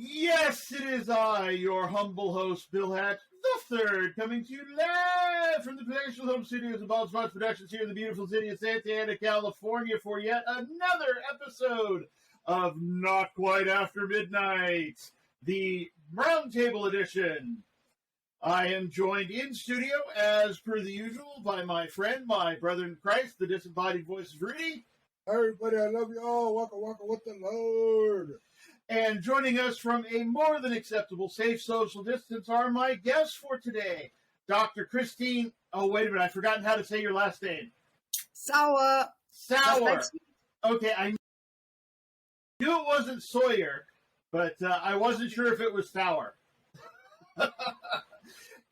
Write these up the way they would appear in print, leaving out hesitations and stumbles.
Yes, it is I, your humble host, Bill Hatch the Third, coming to you live from the Production Home Studios of Bob Spots Productions here in the beautiful city of Santa Ana, California, for yet another episode of Not Quite After Midnight, the Roundtable Edition. I am joined in studio, as per the usual, by my friend, my brother in Christ, the disembodied voice of Rudy. Hi, everybody, I love you all. Waka waka with the Lord. And joining us from a more than acceptable safe social distance are my guests for today, Dr. Christine. Oh, wait a minute. I've forgotten how to say your last name. Sauer. Sauer. Okay, I knew it wasn't Sawyer, but I wasn't sure if it was Sauer.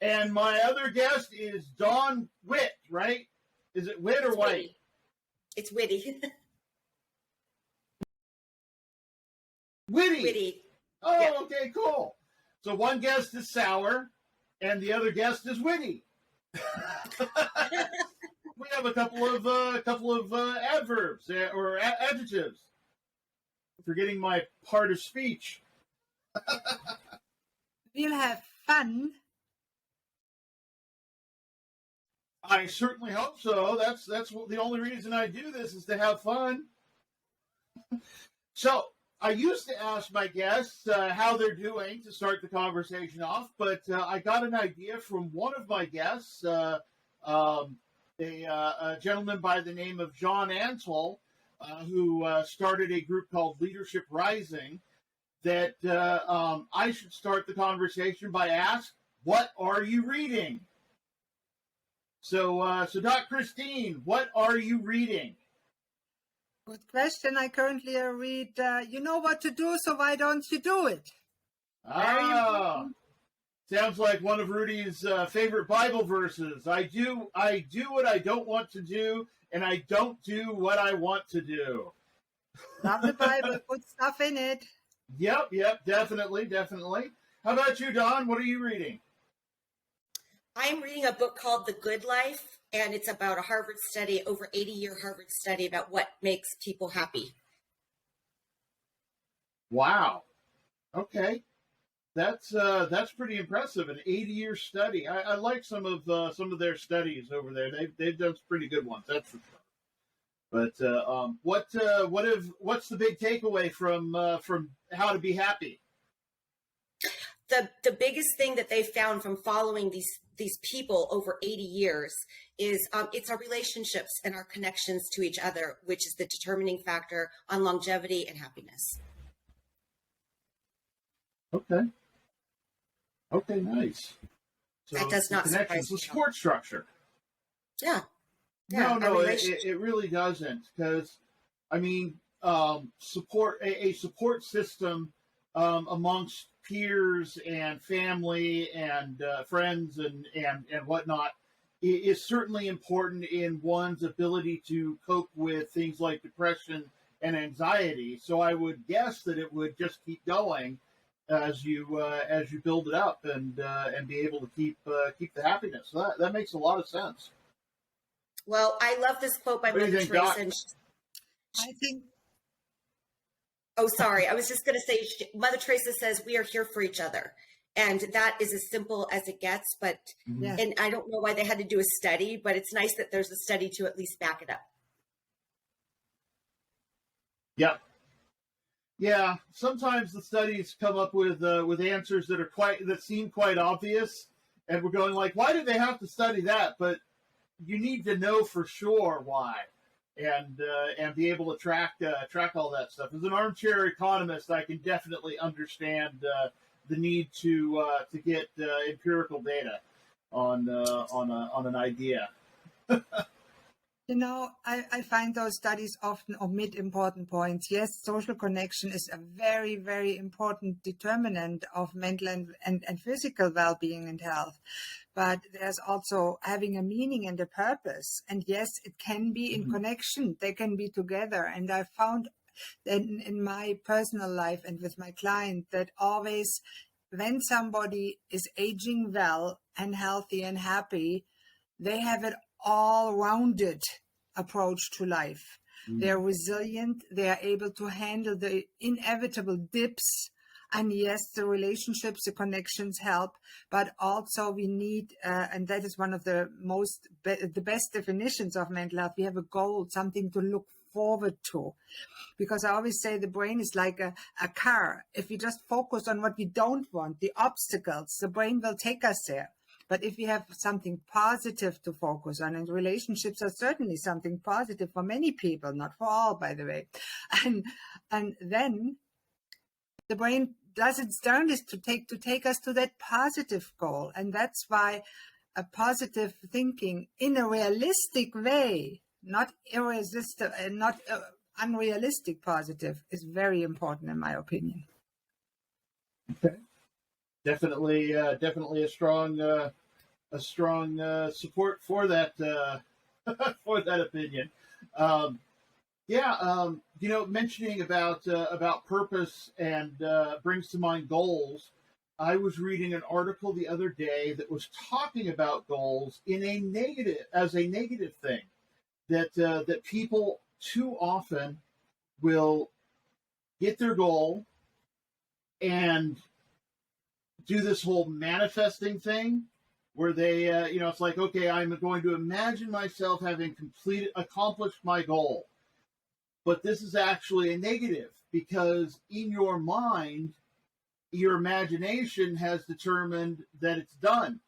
And my other guest is Dawn Witt, right? Is it Witt or White? It's Witty. Witty. Witty. Oh, yeah. Okay, cool. So one guest is Sauer, and the other guest is Witty. We have a couple of adverbs or adjectives. Forgetting my part of speech. We'll have fun. I certainly hope so. That's the only reason I do this is to have fun. So I used to ask my guests how they're doing to start the conversation off, but I got an idea from one of my guests, a gentleman by the name of John Ansel, who started a group called Leadership Rising, that I should start the conversation by asking, what are you reading? So Dr. Christine, what are you reading? Good question. I currently read, You Know What to Do, So Why Don't You Do It? Sounds like one of Rudy's favorite Bible verses. I do what I don't want to do, and I don't do what I want to do. Love the Bible, put stuff in it. Yep, definitely. How about you, Dawn? What are you reading? I'm reading a book called The Good Life, and it's about a Harvard study, over 80-year Harvard study about what makes people happy. Wow. Okay. That's pretty impressive. An 80-year study. I like some of their studies over there. They've done some pretty good ones. That's for sure. But what's the big takeaway from How to Be Happy? The biggest thing that they found from following these people over 80 years is it's our relationships and our connections to each other, which is the determining factor on longevity and happiness. Okay, nice. So that does not surprise the me. support structure. Yeah. No, it really doesn't, because I mean, support a support system amongst peers and family and friends and whatnot is certainly important in one's ability to cope with things like depression and anxiety. So I would guess that it would just keep going as you build it up and be able to keep the happiness. So that makes a lot of sense. Well, I love this quote by Mother Teresa. I think. Oh, sorry. I was just going to say, Mother Teresa says we are here for each other. And that is as simple as it gets. But, and I don't know why they had to do a study, but it's nice that there's a study to at least back it up. Yep. Yeah. Sometimes the studies come up with answers that seem quite obvious. And we're going like, why do they have to study that? But you need to know for sure why. And be able to track all that stuff. As an armchair economist, I can definitely understand the need to get empirical data on an idea. You know, I find those studies often omit important points. Yes, social connection is a very, very important determinant of mental and physical well-being and health. But there's also having a meaning and a purpose. And yes, it can be in connection. They can be together. And I found in my personal life and with my client that always when somebody is aging well and healthy and happy, they have it all-rounded approach to life. They're resilient. They are able to handle the inevitable dips And yes, the relationships, the connections help, but also we need, and that is one of the the best definitions of mental health. We have a goal, something to look forward to. Because I always say the brain is like a car. If we just focus on what we don't want, the obstacles, the brain will take us there. But if we have something positive to focus on, and relationships are certainly something positive for many people, not for all, by the way, and then the brain does its darndest to take us to that positive goal. And that's why a positive thinking in a realistic way, not irresistible, not unrealistic positive, is very important in my opinion. Okay. Definitely a strong support for that for that opinion. Mentioning about purpose and brings to mind goals. I was reading an article the other day that was talking about goals as a negative thing, that people too often will get their goal and do this whole manifesting thing where they, it's like, okay, I'm going to imagine myself having accomplished my goal. But this is actually a negative, because in your mind, your imagination has determined that it's done.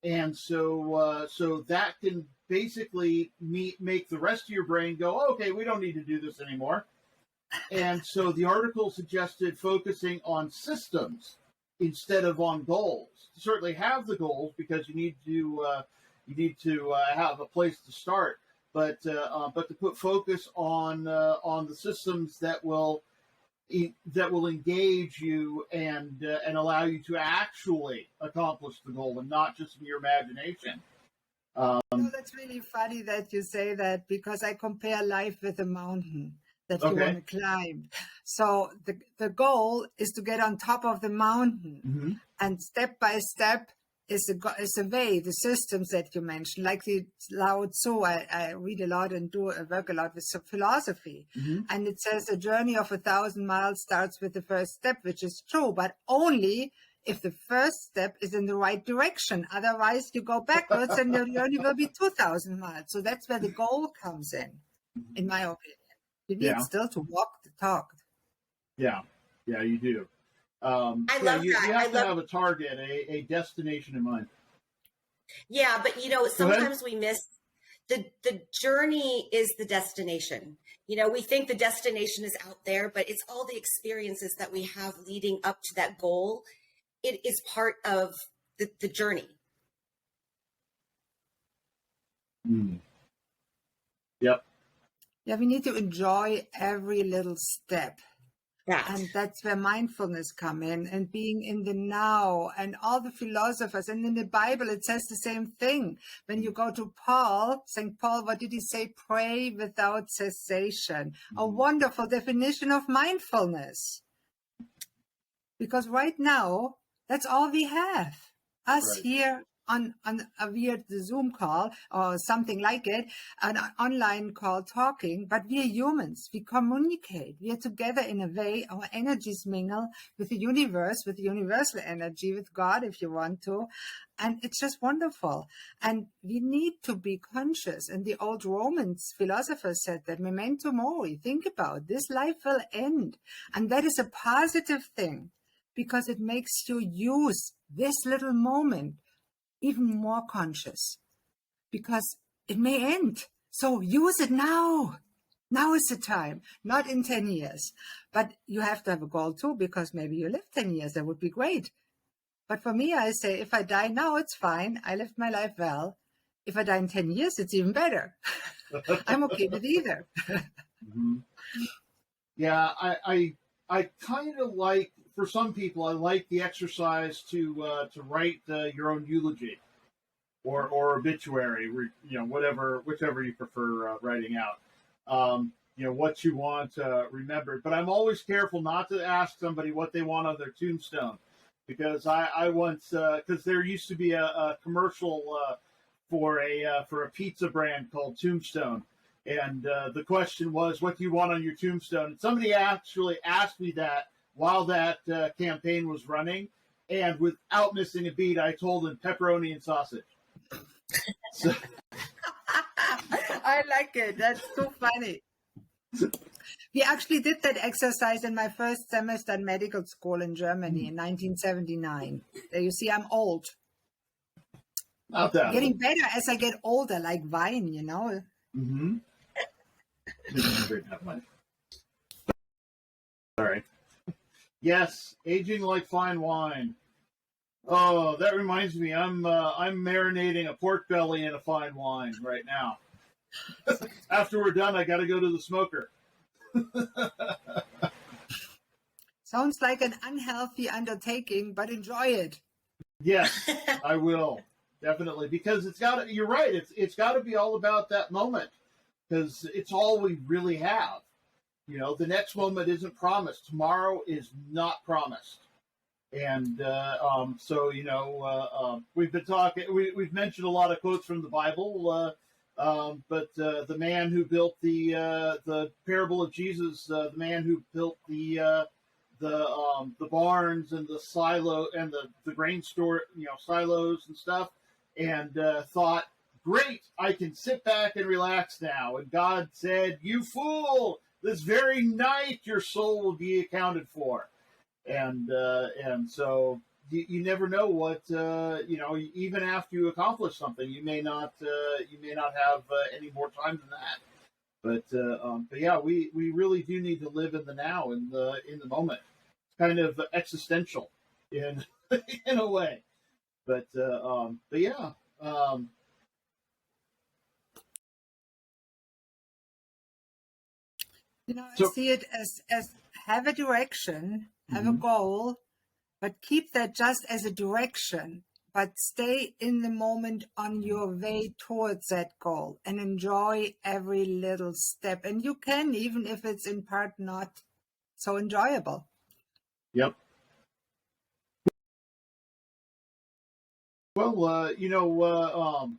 And so that can basically make the rest of your brain go, okay, we don't need to do this anymore. And so the article suggested focusing on systems instead of on goals. You certainly have the goals because you need to have a place to start, but to put focus on the systems that will engage you and allow you to actually accomplish the goal, and not just in your imagination. That's really funny that you say that, because I compare life with a mountain that you want to climb. So the goal is to get on top of the mountain, mm-hmm. and step by step is the way, the systems that you mentioned, like the Lao Tzu. I read a lot and work a lot with philosophy, mm-hmm. and it says a journey of 1,000 miles starts with the first step, which is true, but only if the first step is in the right direction. Otherwise, you go backwards and your journey will be 2,000 miles. So that's where the goal comes in my opinion. You need still to walk the talk. Yeah, you do. I love that. You have to have a target, a destination in mind. Yeah, but sometimes we miss the journey is the destination. We think the destination is out there, but it's all the experiences that we have leading up to that goal. It is part of the journey. Mm. Yep. Yeah, we need to enjoy every little step. And that's where mindfulness come in, and being in the now, and all the philosophers. And in the Bible, it says the same thing. When you go to St. Paul, what did he say? Pray without cessation. Mm-hmm. A wonderful definition of mindfulness. Because right now, that's all we have. Us here on via the Zoom call or something like it, an online call talking, but we are humans. We communicate. We are together in a way. Our energies mingle with the universe, with the universal energy, with God, if you want to. And it's just wonderful. And we need to be conscious. And the old Romans philosophers said that memento mori, think about this life will end. And that is a positive thing, because it makes you use this little moment even more conscious, because it may end. So use it now. Now is the time, not in 10 years. But you have to have a goal too, because maybe you live 10 years. That would be great. But for me, I say, if I die now, it's fine. I lived my life well. If I die in 10 years, it's even better. I'm okay with either. Mm-hmm. Yeah, I kind of like, for some people, I like the exercise to write your own eulogy or obituary, whichever you prefer writing out. What you want remembered. But I'm always careful not to ask somebody what they want on their tombstone, because I once, because there used to be a commercial for a pizza brand called Tombstone. And the question was, what do you want on your tombstone? And somebody actually asked me that while that campaign was running. And without missing a beat, I told him pepperoni and sausage. So, I like it. That's so funny. We actually did that exercise in my first semester in medical school in Germany in 1979. There you see, I'm old. not that. Getting better as I get older, like wine, you know. Mm-hmm. All right. Yes, aging like fine wine. Oh, that reminds me. I'm marinating a pork belly in a fine wine right now. After we're done, I got to go to the smoker. Sounds like an unhealthy undertaking, but enjoy it. Yes, I will definitely, because it's got to. You're right. It's got to be all about that moment, because it's all we really have. You know, the next moment isn't promised. Tomorrow is not promised. And so, you know, we've been talking. We've mentioned a lot of quotes from the Bible. But the man who built the parable of Jesus, the man who built the barns and the silo and the grain store, you know, silos and stuff, and thought, great, I can sit back and relax now. And God said, you fool, this very night your soul will be accounted for. And so you never know what you know. Even after you accomplish something, you may not have any more time than that. But yeah, we really do need to live in the now, in the moment. It's kind of existential in in a way. But yeah. You know, I see it as have a direction, have a goal, but keep that just as a direction, but stay in the moment on your way towards that goal and enjoy every little step. And you can, even if it's in part not so enjoyable. Yep. Well, you know,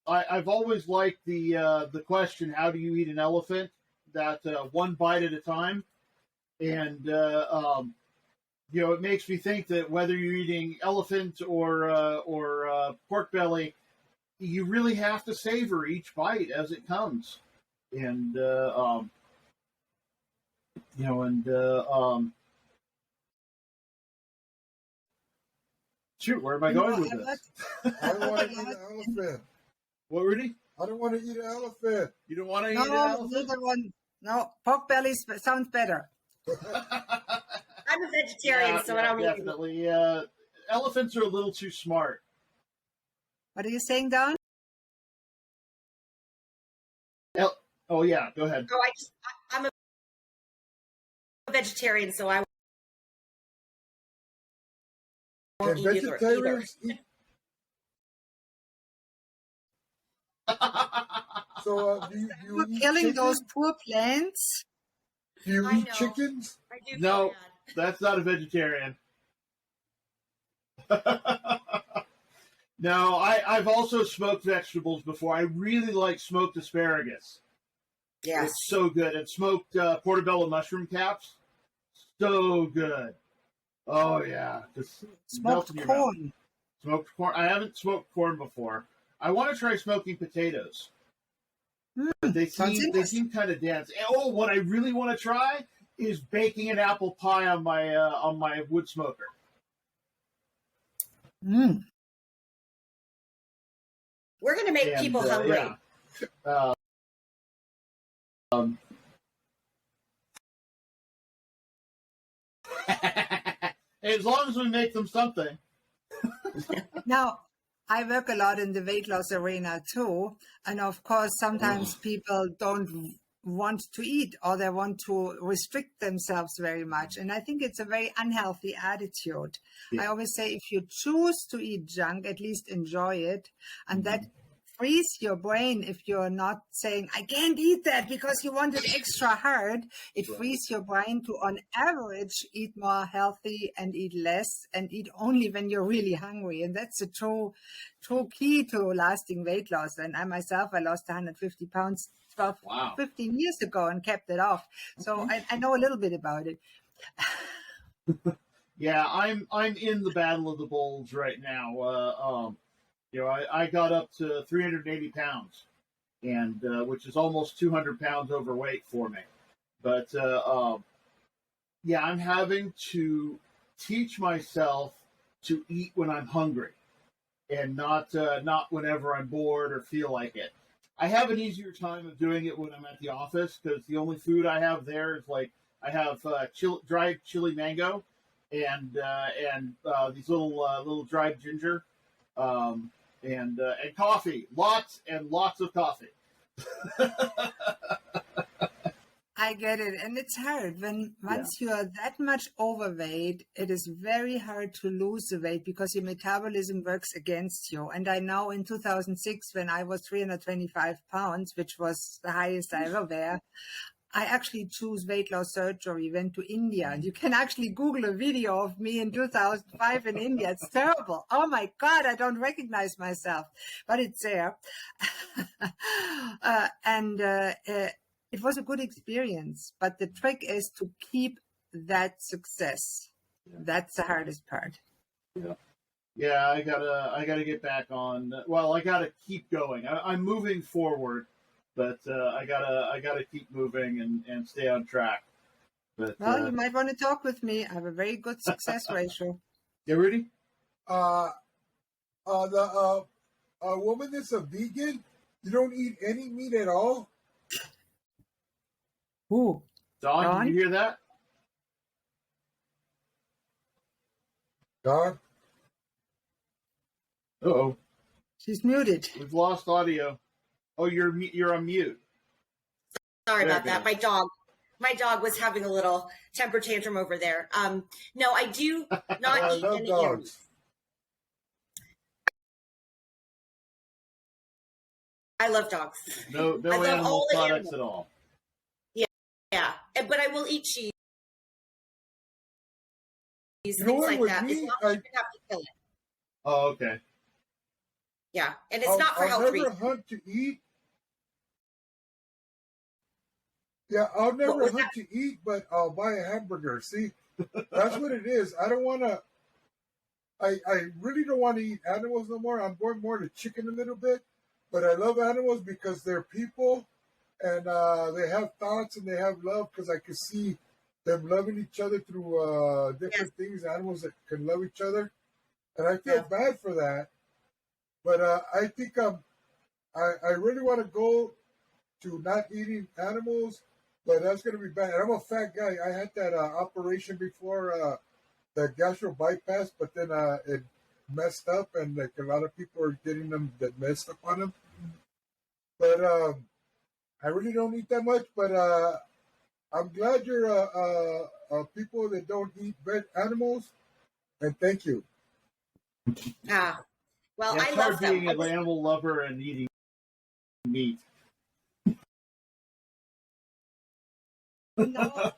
I've always liked the question, how do you eat an elephant? That one bite at a time. And you know, it makes me think that whether you're eating elephant or pork belly, you really have to savor each bite as it comes. And you know, and shoot, where am I going with this? I don't want to eat an elephant. What, Rudy? I don't want to eat an elephant. You don't want to eat an elephant? No, pork belly sounds better. I'm a vegetarian, so I don't definitely. Elephants are a little too smart. What are you saying, Don? Oh yeah, go ahead. Oh, I'm a vegetarian, so I won't Can eat either. vegetarians eat? So do you eat killing chicken? those poor plants? Do you I eat know. chickens? I do No, feel bad. that's not a vegetarian. No, I've also smoked vegetables before. I really like smoked asparagus. Yes. It's so good. And smoked portobello mushroom caps. So good. Oh, yeah. Just Smoked corn. Smoked corn. I haven't smoked corn before. I want to try smoking potatoes. But they seem kind of dense. And, oh, what I really want to try is baking an apple pie on my wood smoker. Mm. We're going to make people hungry. Yeah. As long as we make them something. Now, I work a lot in the weight loss arena too. And of course, sometimes people don't want to eat or they want to restrict themselves very much. And I think it's a very unhealthy attitude. Yeah. I always say, if you choose to eat junk, at least enjoy it. And that frees your brain. If you're not saying, I can't eat that because you want it extra hard, it frees your brain to, on average, eat more healthy and eat less and eat only when you're really hungry. And that's a true key to lasting weight loss. And I myself, I lost 150 pounds 15 years ago and kept it off. So I know a little bit about it. Yeah, I'm in the battle of the bulge right now. I got up to 380 pounds, and which is almost 200 pounds overweight for me. But yeah, I'm having to teach myself to eat when I'm hungry, and not whenever I'm bored or feel like it. I have an easier time of doing it when I'm at the office because the only food I have there is like I have dried chili mango and these little dried ginger and coffee, lots and lots of coffee. I get it. And it's hard when once you are that much overweight, it is very hard to lose the weight because your metabolism works against you. And I know in 2006, when I was 325 pounds, which was the highest I ever were, I actually chose weight loss surgery, went to India. And you can actually Google a video of me in 2005 in India. It's terrible. Oh my God, I don't recognize myself, but it's there. It was a good experience, but the trick is to keep that success. Yeah. That's the hardest part. Yeah, I gotta get back on. Well, I gotta keep going. I'm moving forward, but I gotta keep moving and stay on track. But well, you might want to talk with me. I have a very good success ratio. Yeah, Rudy. The woman that's a vegan, you don't eat any meat at all. Ooh. Dawn, did you hear that? Dawn? Uh-oh. She's muted. We've lost audio. Oh, you're on mute. Sorry about that. My dog was having a little temper tantrum over there. No, I do not eat any dogs. I love dogs. No animal products at all. Yeah, but I will eat cheese, things like that. As long as you have to kill it. Oh, okay. Yeah, and it's not for health reasons. I'll never hunt to eat. Yeah, I'll never hunt to eat, but I'll buy a hamburger. See, that's what it is. I don't want to. I really don't want to eat animals no more. I'm going more to chicken a little bit, but I love animals because they're people. And they have thoughts and they have love because I can see them loving each other through different things, animals that can love each other. And I feel bad for that. But I think I really want to go to not eating animals, but that's going to be bad. And I'm a fat guy. I had that operation before, the gastro bypass, but then it messed up and like a lot of people are getting them that messed up on them. But I really don't eat that much, but I'm glad you're people that don't eat animals, and thank you. Well, yeah, I love them. Being an animal lover and eating meat. No,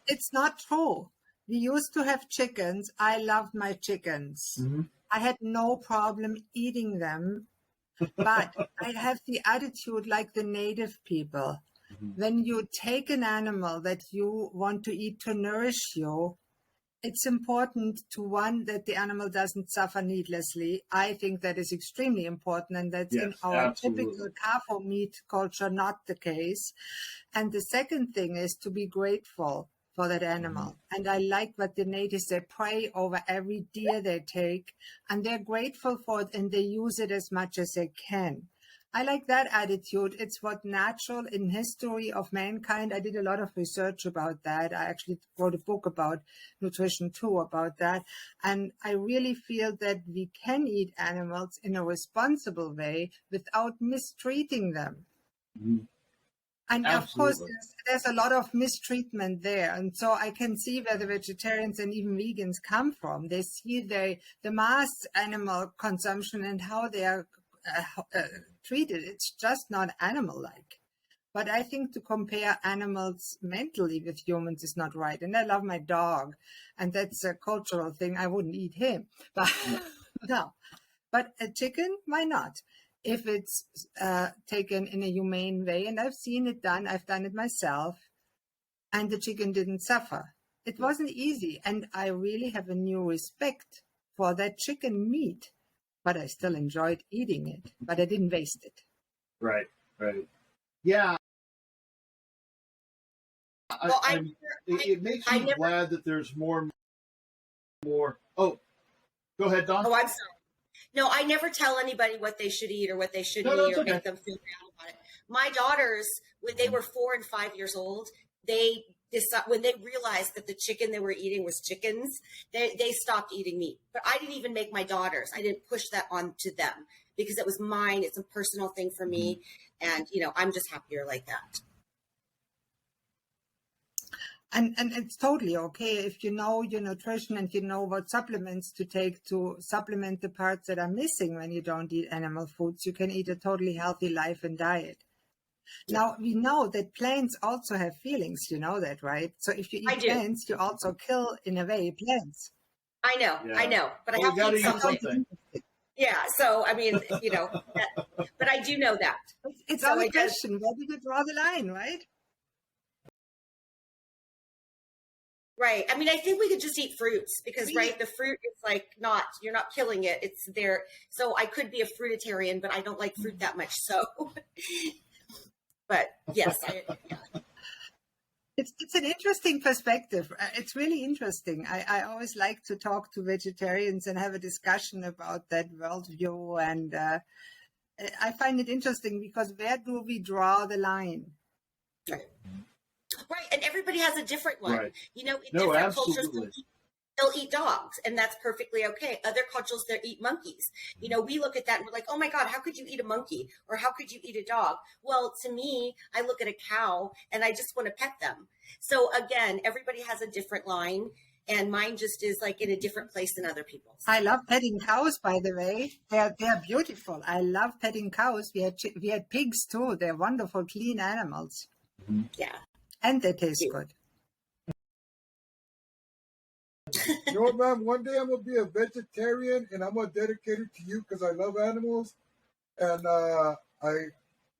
it's not true. We used to have chickens. I loved my chickens. Mm-hmm. I had no problem eating them. But I have the attitude like the native people. Mm-hmm. When you take an animal that you want to eat to nourish you, it's important to one that the animal doesn't suffer needlessly. I think that is extremely important, and that's in our typical carbo meat culture not the case. And the second thing is to be grateful for that animal. Mm-hmm. And I like what the natives, they pray over every deer they take, and they're grateful for it, and they use it as much as they can. I like that attitude. It's what natural in history of mankind. I did a lot of research about that. I actually wrote a book about nutrition too, about that. And I really feel that we can eat animals in a responsible way without mistreating them. Mm-hmm. And absolutely. Of course, there's a lot of mistreatment there. And so I can see where the vegetarians and even vegans come from. They see the mass animal consumption and how they are treated. It's just not animal-like. But I think to compare animals mentally with humans is not right. And I love my dog, and that's a cultural thing. I wouldn't eat him. But no. But a chicken, why not? If it's taken in a humane way, and I've seen it done, I've done it myself, and the chicken didn't suffer. It wasn't easy. And I really have a new respect for that chicken meat, but I still enjoyed eating it, but I didn't waste it. Right. Yeah. Well, it makes me glad that there's more. Oh, go ahead, Don. Oh, I'm sorry. No, I never tell anybody what they should eat or what they shouldn't eat or make them feel bad about it. My daughters, when they were 4 and 5 years old, when they realized that the chicken they were eating was chickens, they stopped eating meat. But I didn't even make my daughters. I didn't push that onto them because it was mine. It's a personal thing for me. And, I'm just happier like that. And it's totally okay if you know your nutrition and you know what supplements to take to supplement the parts that are missing when you don't eat animal foods. You can eat a totally healthy life and diet. Now, we know that plants also have feelings. You know that, right? So if you eat plants, you also kill, in a way, plants. I know. But I have to eat something. Yeah, so, I mean, but I do know that. It's our question. Where do you draw the line, right? Right. I mean, I think we could just eat fruits because, right, the fruit is like you're not killing it. It's there. So I could be a fruitarian, but I don't like fruit that much. So, but yes. It's an interesting perspective. It's really interesting. I always like to talk to vegetarians and have a discussion about that worldview. And I find it interesting because where do we draw the line? Right, and everybody has a different one. Right. In different cultures, they'll eat dogs, and that's perfectly okay. Other cultures, they'll eat monkeys. We look at that and we're like, oh my God, how could you eat a monkey? Or how could you eat a dog? Well, to me, I look at a cow and I just want to pet them. So again, everybody has a different line, and mine just is like in a different place than other people's. I love petting cows, by the way. They're beautiful. I love petting cows. We had pigs too. They're wonderful, clean animals. Mm-hmm. Yeah. And they taste good. You know what, ma'am? One day I'm going to be a vegetarian and I'm going to dedicate it to you because I love animals. And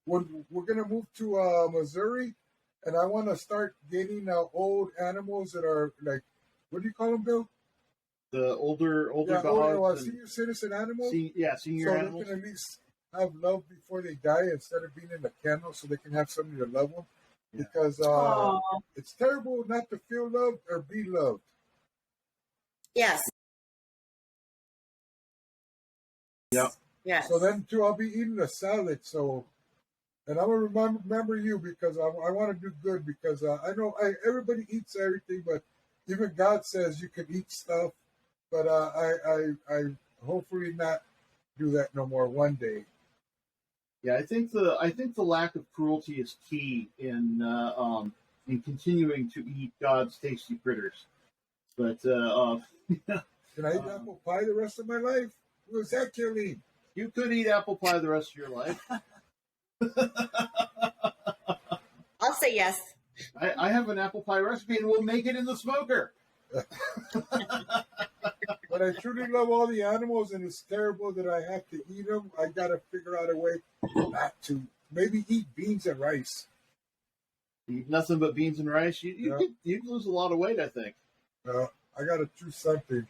we're going to move to Missouri, and I want to start getting old animals that are like, what do you call them, Bill? The older dogs. Senior citizen animals. Senior so animals. So they can at least have love before they die instead of being in the kennel, so they can have somebody to love them. Yeah. Because it's terrible not to feel loved or be loved. Yes. Yep. Yes. So then, too, I'll be eating a salad. So, and I'm going to remember you because I want to do good because I know everybody eats everything, but even God says you can eat stuff. But I hopefully not do that no more one day. Yeah, I think the lack of cruelty is key in continuing to eat God's tasty critters. But can I eat apple pie the rest of my life? What was that, Kelly? You could eat apple pie the rest of your life. I'll say yes. I have an apple pie recipe, and we'll make it in the smoker. But I truly love all the animals, and it's terrible that I have to eat them. I got to figure out a way not to. Maybe eat beans and rice. Eat nothing but beans and rice. You'd lose a lot of weight, I think. I got to choose something.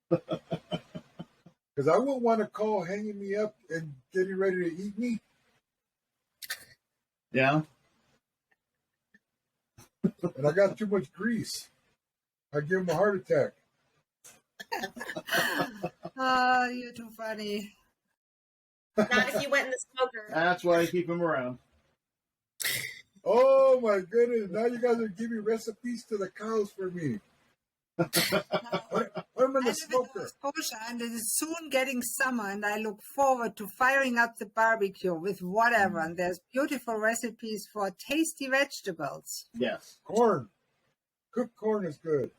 Because I wouldn't want to call hanging me up and getting ready to eat me. Yeah. And I got too much grease. I'd give him a heart attack. Oh, you're too funny. Not if you went in the smoker. That's why I keep him around. Oh my goodness! Now you guys are giving recipes to the cows for me. Put them in the smoker. And it is soon getting summer, and I look forward to firing up the barbecue with whatever. And there's beautiful recipes for tasty vegetables. Yes. Corn. Cooked corn is good.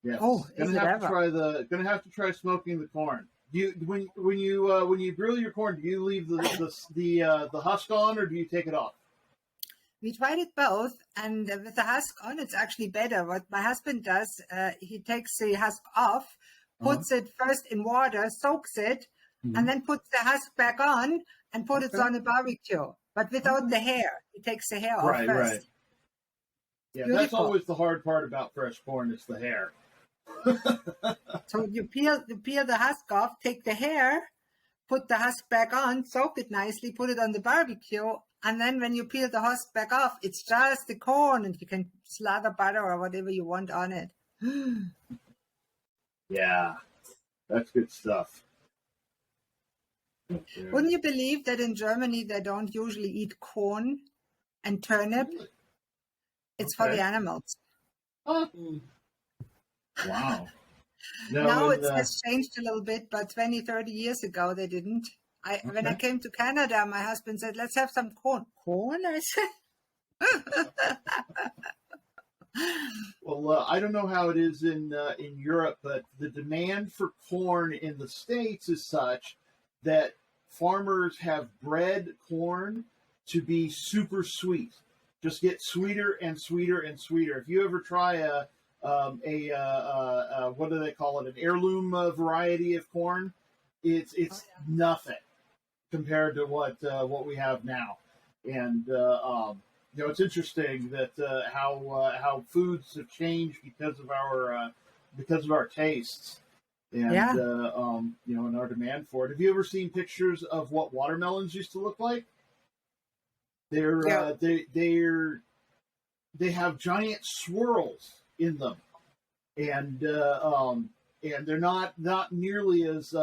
Yes. Oh, gonna have to try smoking the corn. When you grill your corn, do you leave the husk on, or do you take it off? We tried it both, and with the husk on, it's actually better. What my husband does, he takes the husk off, puts it first in water, soaks it, and then puts the husk back on and puts it on the barbecue, but without the hair. He takes the hair off first. Right. Yeah, Beautiful. that's always the hard part about fresh corn is the hair. So you peel the husk off, take the hair, put the husk back on, soak it nicely, put it on the barbecue, and then when you peel the husk back off, it's just the corn, and you can slather butter or whatever you want on it. Yeah, that's good stuff. Wouldn't you believe that in Germany they don't usually eat corn and turnip? Really? It's for the animals. Huh. Wow. No, Now it has changed a little bit, but 20, 30 years ago they didn't. When I came to Canada, my husband said, let's have some corn. Corn? I said. Well, I don't know how it is in Europe, but the demand for corn in the States is such that farmers have bred corn to be super sweet. Just get sweeter and sweeter and sweeter. If you ever try what do they call it? An heirloom variety of corn, it's nothing compared to what we have now. And you know, it's interesting that how foods have changed because of our tastes and you know, and our demand for it. Have you ever seen pictures of what watermelons used to look like? They have giant swirls in them, and they're not nearly as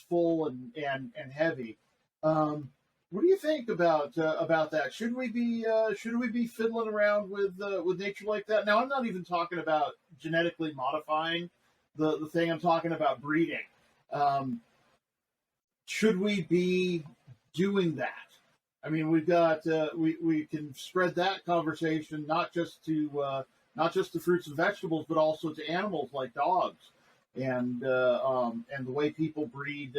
full and heavy. What do you think about that? Should we be fiddling around with nature like that? Now, I'm not even talking about genetically modifying the thing. I'm talking about breeding. Should we be doing that? I mean, we've got we can spread that conversation not just to fruits and vegetables, but also to animals like dogs, and the way people breed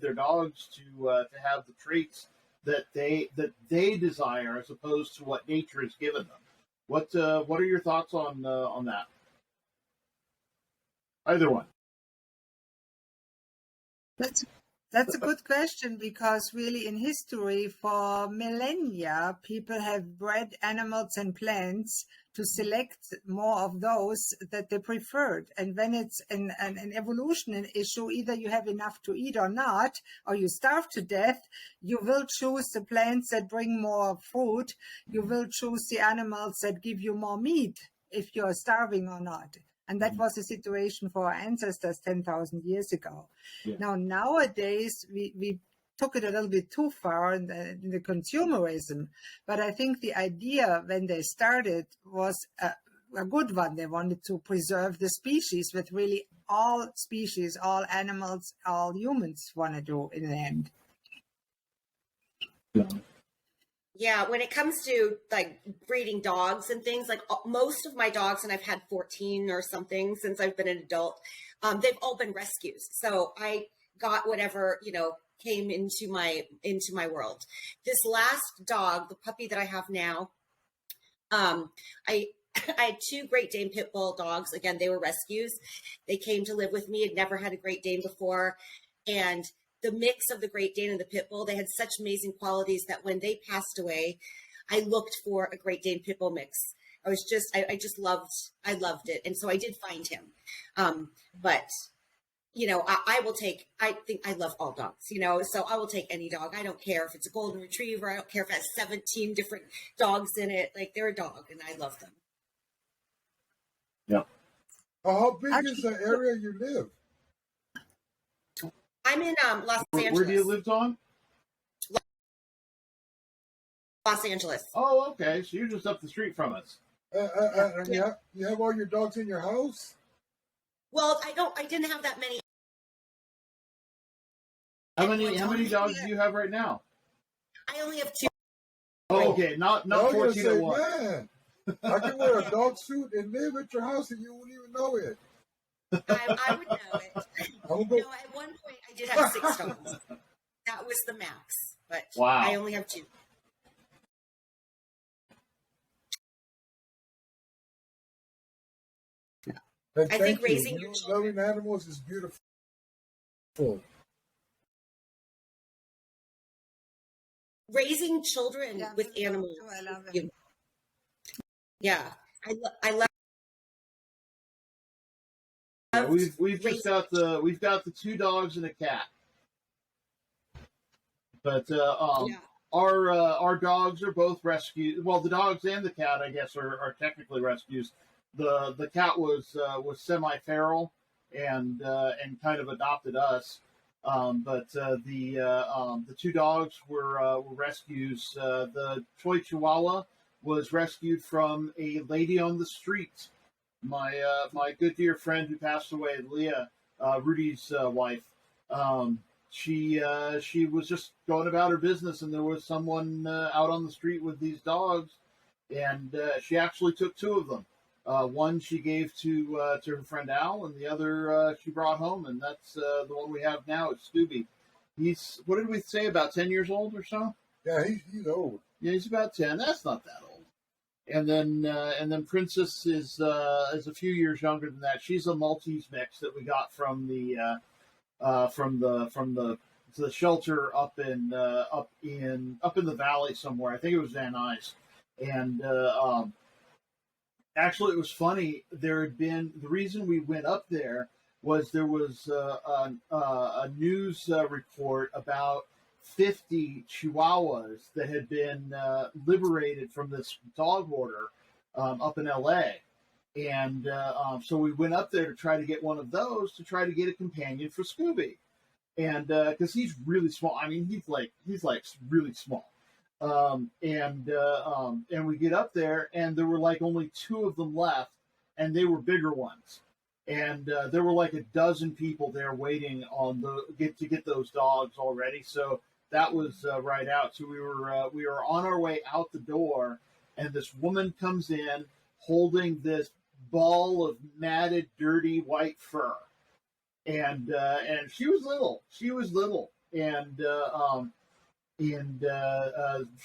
their dogs to have the traits that they desire as opposed to what nature has given them. What are your thoughts on that? Either one. That's a good question, because really in history for millennia, people have bred animals and plants to select more of those that they preferred. And when it's an evolution issue, either you have enough to eat or not, or you starve to death, you will choose the plants that bring more fruit. You will choose the animals that give you more meat if you're starving or not. And that was the situation for our ancestors 10,000 years ago. Yeah. Now, nowadays, we took it a little bit too far in the consumerism. But I think the idea when they started was a good one. They wanted to preserve the species, with really all species, all animals, all humans want to do in the end. Yeah. Yeah, when it comes to like breeding dogs and things, like most of my dogs, and I've had 14 or something since I've been an adult, they've all been rescues. So I got whatever, you know, came into my world. This last dog, the puppy that I have now, I had two Great Dane pit bull dogs. Again, they were rescues. They came to live with me. Had never had a Great Dane before, and the mix of the Great Dane and the pit bull, they had such amazing qualities that when they passed away, I looked for a Great Dane pit bull mix. I loved it. And so I did find him. But, you know, I think I love all dogs, you know, so I will take any dog. I don't care if it's a golden retriever. I don't care if it has 17 different dogs in it. Like, they're a dog and I love them. Yeah. How big is the area you live? I'm in Los Angeles. Where do you live, Dawn? Los Angeles. Oh, okay. So you're just up the street from us. Yeah. You have all your dogs in your house? Well, I didn't have that many. How many dogs do you have right now? I only have 2. Oh, okay. Not 14 at once. Man, I can wear a dog suit and live at your house and you won't even know it. I would know it. At one point, I did have 6 dogs. That was the max, but wow. I only have 2. I think raising your children, loving animals is beautiful. Raising children with animals. I love it. Yeah. I love. Yeah, we've just got the 2 dogs and a cat, but Yeah. our dogs are both rescued. Well, the dogs and the cat, I guess, are technically rescues. The cat was semi-feral and kind of adopted us, but the 2 dogs were rescues. The toy Chihuahua was rescued from a lady on the street. My good dear friend who passed away, Leah, Rudy's wife. She was just going about her business, and there was someone out on the street with these dogs, and she actually took 2 of them. One she gave to her friend Al, and the other she brought home, and that's the one we have now. It's Scooby. He's, what did we say, about 10 years old or so? Yeah, he's old. Yeah, he's about 10. That's not that old. And then Princess is a few years younger than that. She's a Maltese mix that we got from the shelter up in the valley somewhere. I think it was Van Nuys. And actually, it was funny. There had been, the reason we went up there was there was a news report about 50 Chihuahuas that had been liberated from this dog order up in LA. And so we went up there to try to get one of those to try to get a companion for Scooby. And because he's really small. I mean, he's like really small. And we get up there, and there were like only 2 of them left, and they were bigger ones. And there were like a dozen people there waiting on to get those dogs already. So that was right out. So we were on our way out the door, and this woman comes in holding this ball of matted, dirty white fur, and she was little.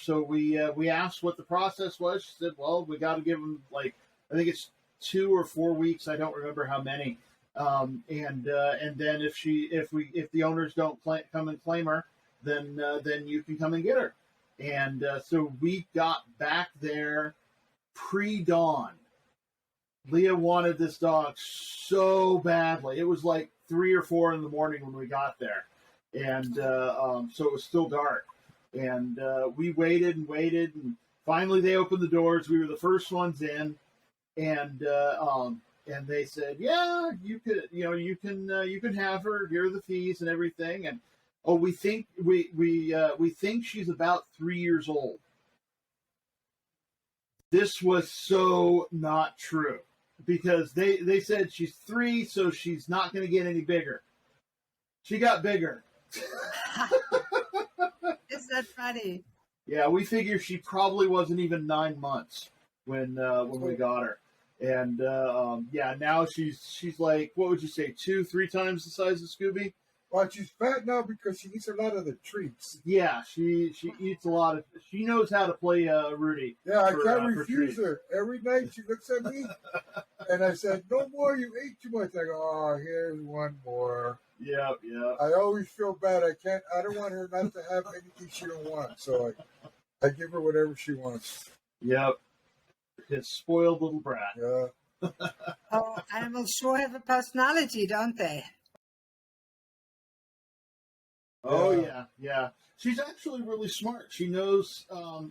So we asked what the process was. She said, "Well, we got to give them, like, I think it's 2 or 4 weeks. I don't remember how many. And then if the owners don't come and claim her, then you can come and get her." And so we got back there pre-dawn. Leah wanted this dog so badly. It was like 3 or 4 in the morning when we got there, and so it was still dark. And we waited, and finally they opened the doors. We were the first ones in, and they said, "Yeah, you can have her. Here are the fees and everything." And we think she's about 3 years old. This was so not true, because they said she's 3, so she's not going to get any bigger. She got bigger. Is that funny? Yeah, we figure she probably wasn't even 9 months when we got her, and now she's like, what would you say, 2-3 times the size of Scooby? Well, she's fat now because she eats a lot of the treats. Yeah, she eats a lot of. She knows how to play Rudy. Yeah, I can't refuse her. Every night she looks at me, and I said, "No more. You ate too much." I go, "Oh, here's one more." Yeah. I always feel bad. I don't want her not to have anything she don't want, so I give her whatever she wants. Yep. His spoiled little brat. Yeah. Oh, animals sure have a personality, don't they? Oh yeah. She's actually really smart. She knows.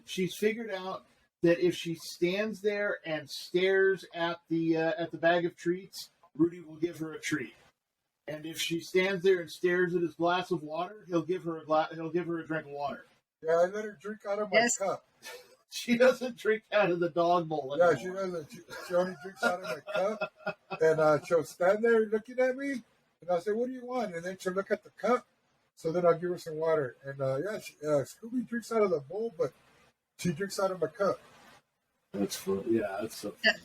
She's figured out that if she stands there and stares at the bag of treats, Rudy will give her a treat. And if she stands there and stares at his glass of water, he'll give her a drink of water. Yeah, I let her drink out of my cup. She doesn't drink out of the dog bowl anymore. Yeah, she doesn't. She only drinks out of my cup. And she'll stand there looking at me, and I'll say, "What do you want?" And then she'll look at the cup. So then I'll give her some water. And Scooby drinks out of the bowl, but she drinks out of my cup. That's fun. Yeah, that's so funny.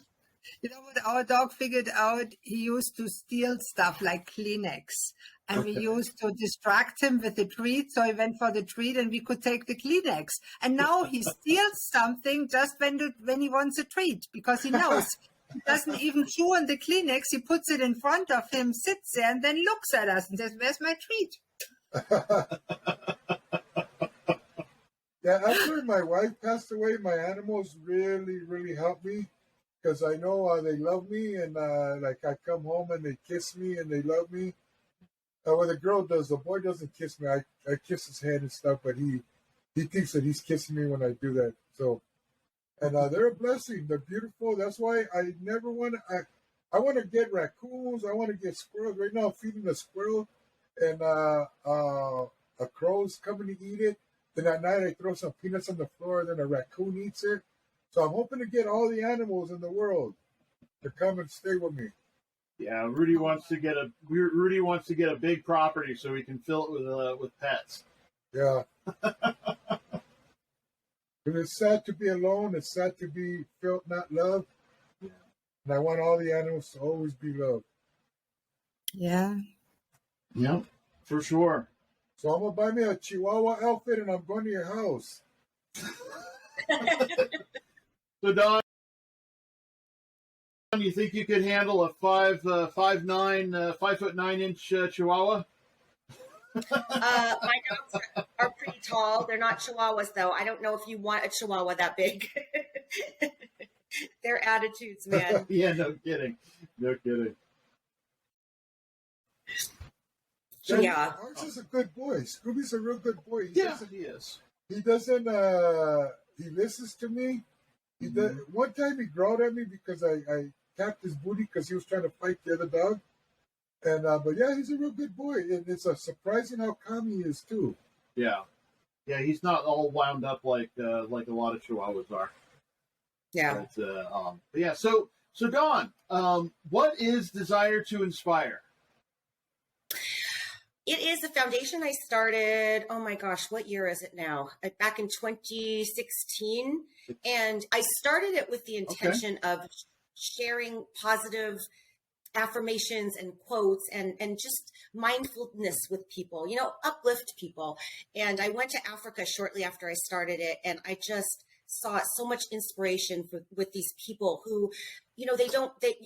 You know what our dog figured out? He used to steal stuff like Kleenex. And we used to distract him with the treat. So he went for the treat and we could take the Kleenex. And now he steals something just when he wants a treat, because he knows. He doesn't even chew on the Kleenex. He puts it in front of him, sits there, and then looks at us and says, "Where's my treat?" Yeah, after my wife passed away, my animals really, really helped me. because I know they love me, and like I come home and they kiss me and they love me. Well, the girl does. The boy doesn't kiss me. I kiss his head and stuff, but he thinks that he's kissing me when I do that. So, and they're a blessing. They're beautiful. That's why I never want to. I want to get raccoons. I want to get squirrels. Right now, I'm feeding a squirrel, and a crow's coming to eat it. Then at night, I throw some peanuts on the floor. Then a raccoon eats it. So I'm hoping to get all the animals in the world to come and stay with me. Yeah, Rudy wants to get a big property so he can fill it with pets. Yeah. But it's sad to be alone. It's sad to be felt not loved. Yeah. And I want all the animals to always be loved. Yeah. Yep, for sure. So I'm going to buy me a Chihuahua outfit and I'm going to your house. So, Don, you think you could handle a 5'9" Chihuahua? My dogs are pretty tall. They're not Chihuahuas, though. I don't know if you want a Chihuahua that big. Their attitudes, man. Yeah, no kidding. No kidding. Yeah. Ours is a good boy. Scooby's a real good boy. He is. He doesn't, he listens to me. He does. One time he growled at me because I tapped his booty because he was trying to fight the other dog. And but yeah, he's a real good boy, and it's surprising how calm he is too. Yeah, he's not all wound up like a lot of Chihuahuas are. Yeah. But yeah. So Dawn, what is Desire to Inspire? It is a foundation I started, oh my gosh, what year is it now? Back in 2016. And I started it with the intention of sharing positive affirmations and quotes and just mindfulness with people, uplift people. And I went to Africa shortly after I started it, and I just saw so much inspiration with these people who,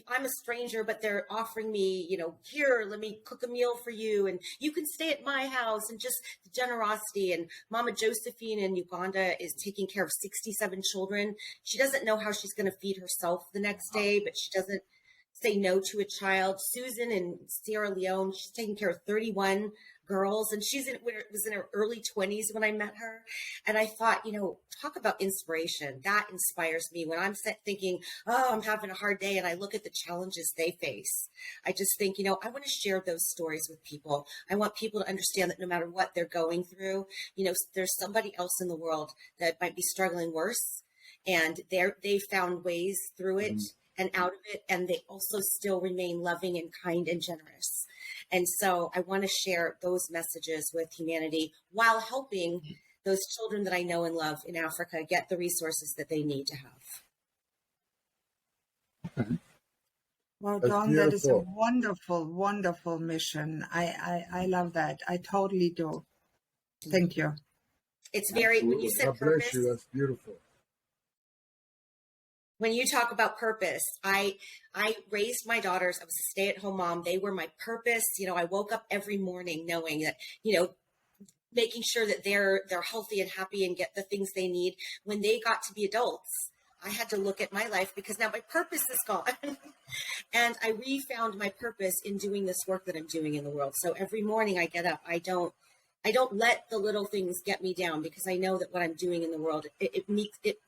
I'm a stranger, but they're offering me, here, let me cook a meal for you, and you can stay at my house, and just the generosity. And Mama Josephine in Uganda is taking care of 67 children. She doesn't know how she's going to feed herself the next day, but she doesn't say no to a child. Susan in Sierra Leone, she's taking care of 31 girls, and was in her early 20s when I met her. And I thought, talk about inspiration. That inspires me when I'm thinking, oh, I'm having a hard day, and I look at the challenges they face. I just think, I want to share those stories with people. I want people to understand that no matter what they're going through, there's somebody else in the world that might be struggling worse, and they found ways through it and out of it, and they also still remain loving and kind and generous. And so I want to share those messages with humanity while helping those children that I know and love in Africa get the resources that they need to have. Okay. Well, Dawn, that is a wonderful, wonderful mission. I love that. I totally do. Thank you. It's very, when you said God purpose. Bless you. That's beautiful. When you talk about purpose, I raised my daughters. I was a stay-at-home mom. They were my purpose. I woke up every morning knowing that, making sure that they're healthy and happy and get the things they need. When they got to be adults, I had to look at my life because now my purpose is gone. And I refound my purpose in doing this work that I'm doing in the world. So every morning I get up, I don't let the little things get me down, because I know that what I'm doing in the world, it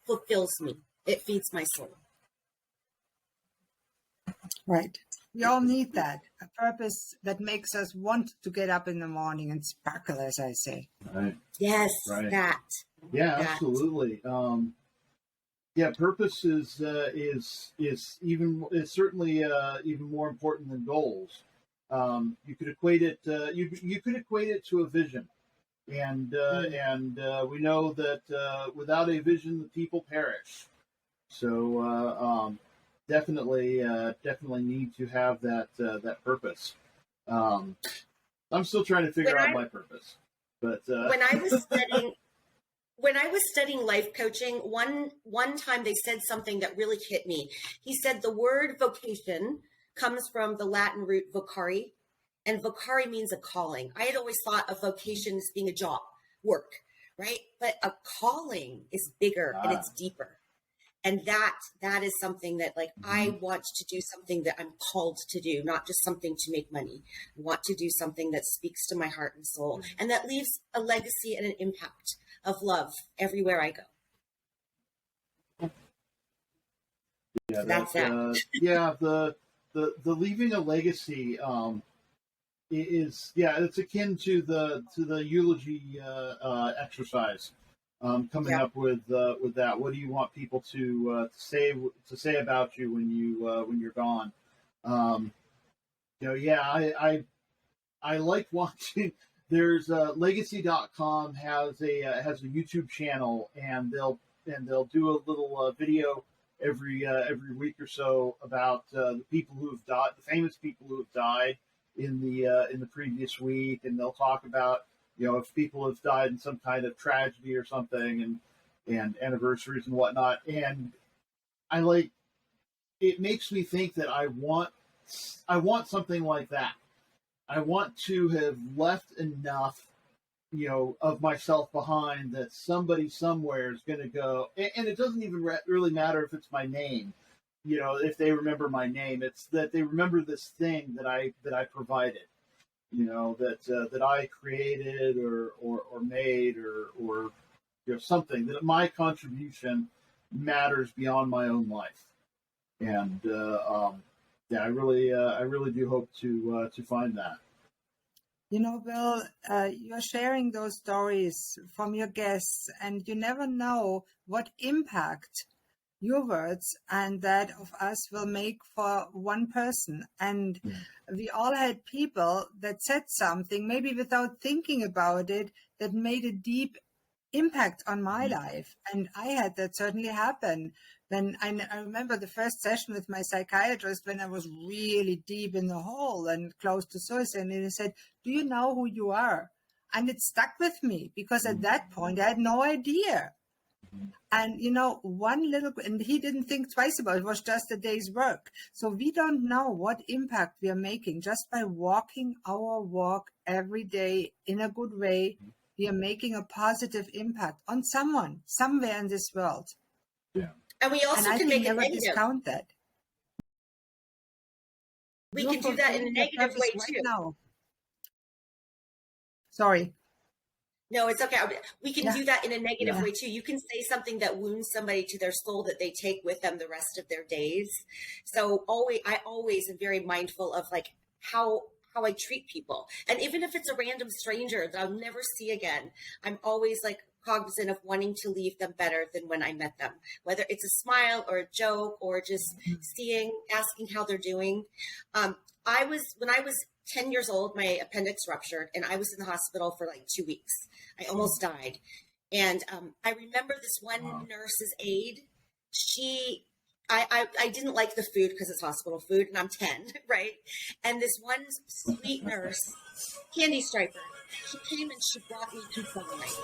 fulfills me. It feeds my soul. Right. We all need that. A purpose that makes us want to get up in the morning and sparkle, as I say. Right. Yes, right. That. Yeah, that. absolutely. Purpose is certainly even more important than goals. You could equate it. You could equate it to a vision, and we know that without a vision, the people perish. So definitely need to have that purpose. I'm still trying to figure out my purpose, but when I was studying life coaching, one time they said something that really hit me. He said the word vocation comes from the Latin root vocari, and vocari means a calling. I had always thought of vocation as being a job, work, right? But a calling is bigger and it's deeper. And that is something that, like, I want to do something that I'm called to do, not just something to make money. I want to do something that speaks to my heart and soul, and that leaves a legacy and an impact of love everywhere I go. Yeah, So that's that. Yeah, the leaving a legacy is, yeah, it's akin to the eulogy exercise. Coming up with that. What do you want people to say about you when you're gone? Yeah, I like watching. There's legacy.com has a YouTube channel, and they'll do a little video every week or so about the people who have died, the famous people who have died in the previous week, and they'll talk about, if people have died in some kind of tragedy or something, and anniversaries and whatnot. And it makes me think that I want something like that. I want to have left enough, of myself behind that somebody somewhere is going to go, and it doesn't even really matter if it's my name. If they remember my name, it's that they remember this thing that I provided, that I created or made or something, that my contribution matters beyond my own life. And yeah, I really do hope to find that. Bill, you're sharing those stories from your guests, and you never know what impact your words and that of us will make for one person. And we all had people that said something, maybe without thinking about it, that made a deep impact on my life. And I had that certainly happen. Then I remember the first session with my psychiatrist when I was really deep in the hole and close to suicide. And he said, "Do you know who you are?" And it stuck with me because at that point I had no idea. And, and he didn't think twice about it. It was just a day's work. So we don't know what impact we are making just by walking our walk every day in a good way. We are making a positive impact on someone somewhere in this world. Yeah. And we also can make it negative. Discount that. We can do that in a negative way too. Now. Sorry. No, it's okay. We can do that in a negative way too. You can say something that wounds somebody to their soul that they take with them the rest of their days. So I always am very mindful of like how I treat people. And even if it's a random stranger that I'll never see again, I'm always like cognizant of wanting to leave them better than when I met them, whether it's a smile or a joke or just asking how they're doing. When I was 10 years old, my appendix ruptured and I was in the hospital for like 2 weeks. I almost died. And I remember this one nurse's aide. I didn't like the food because it's hospital food and I'm 10, right? And this one sweet nurse, Candy Striper, she came and she brought me pizza one night.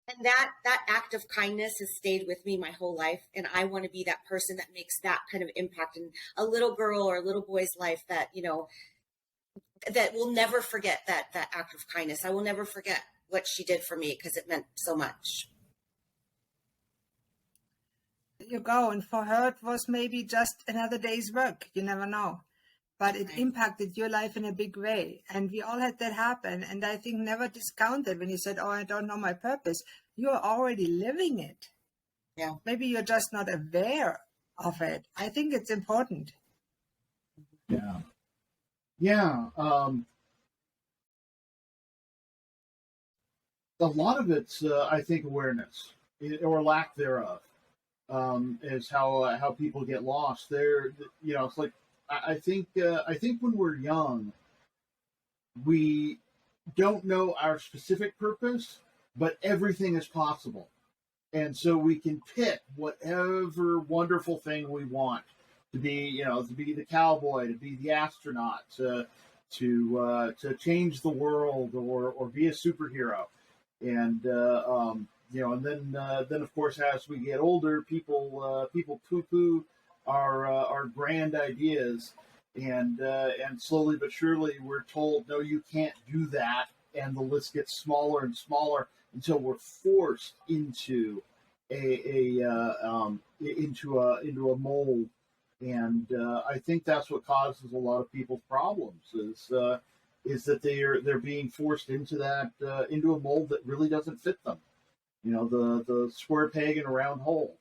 And that act of kindness has stayed with me my whole life. And I want to be that person that makes that kind of impact in a little girl or a little boy's life that, that will never forget that act of kindness. I will never forget what she did for me because it meant so much. There you go. And for her, it was maybe just another day's work. You never know. But it impacted your life in a big way. And we all had that happen. And I think never discount it when you said, "Oh, I don't know my purpose." You're already living it. Yeah. Maybe you're just not aware of it. I think it's important. Yeah. Yeah. A lot of it's, I think, awareness or lack thereof is how people get lost. It's like, I think when we're young, we don't know our specific purpose, but everything is possible. And so we can pick whatever wonderful thing we want to be, to be the cowboy, to be the astronaut, to change the world or be a superhero. And, and then of course, as we get older, people poo-poo our grand ideas, and slowly but surely we're told, no, you can't do that. the list gets smaller and smaller until we're forced into into a mold. And I think that's what causes a lot of people's problems is that they're being forced into into a mold that really doesn't fit them. The square peg in a round hole.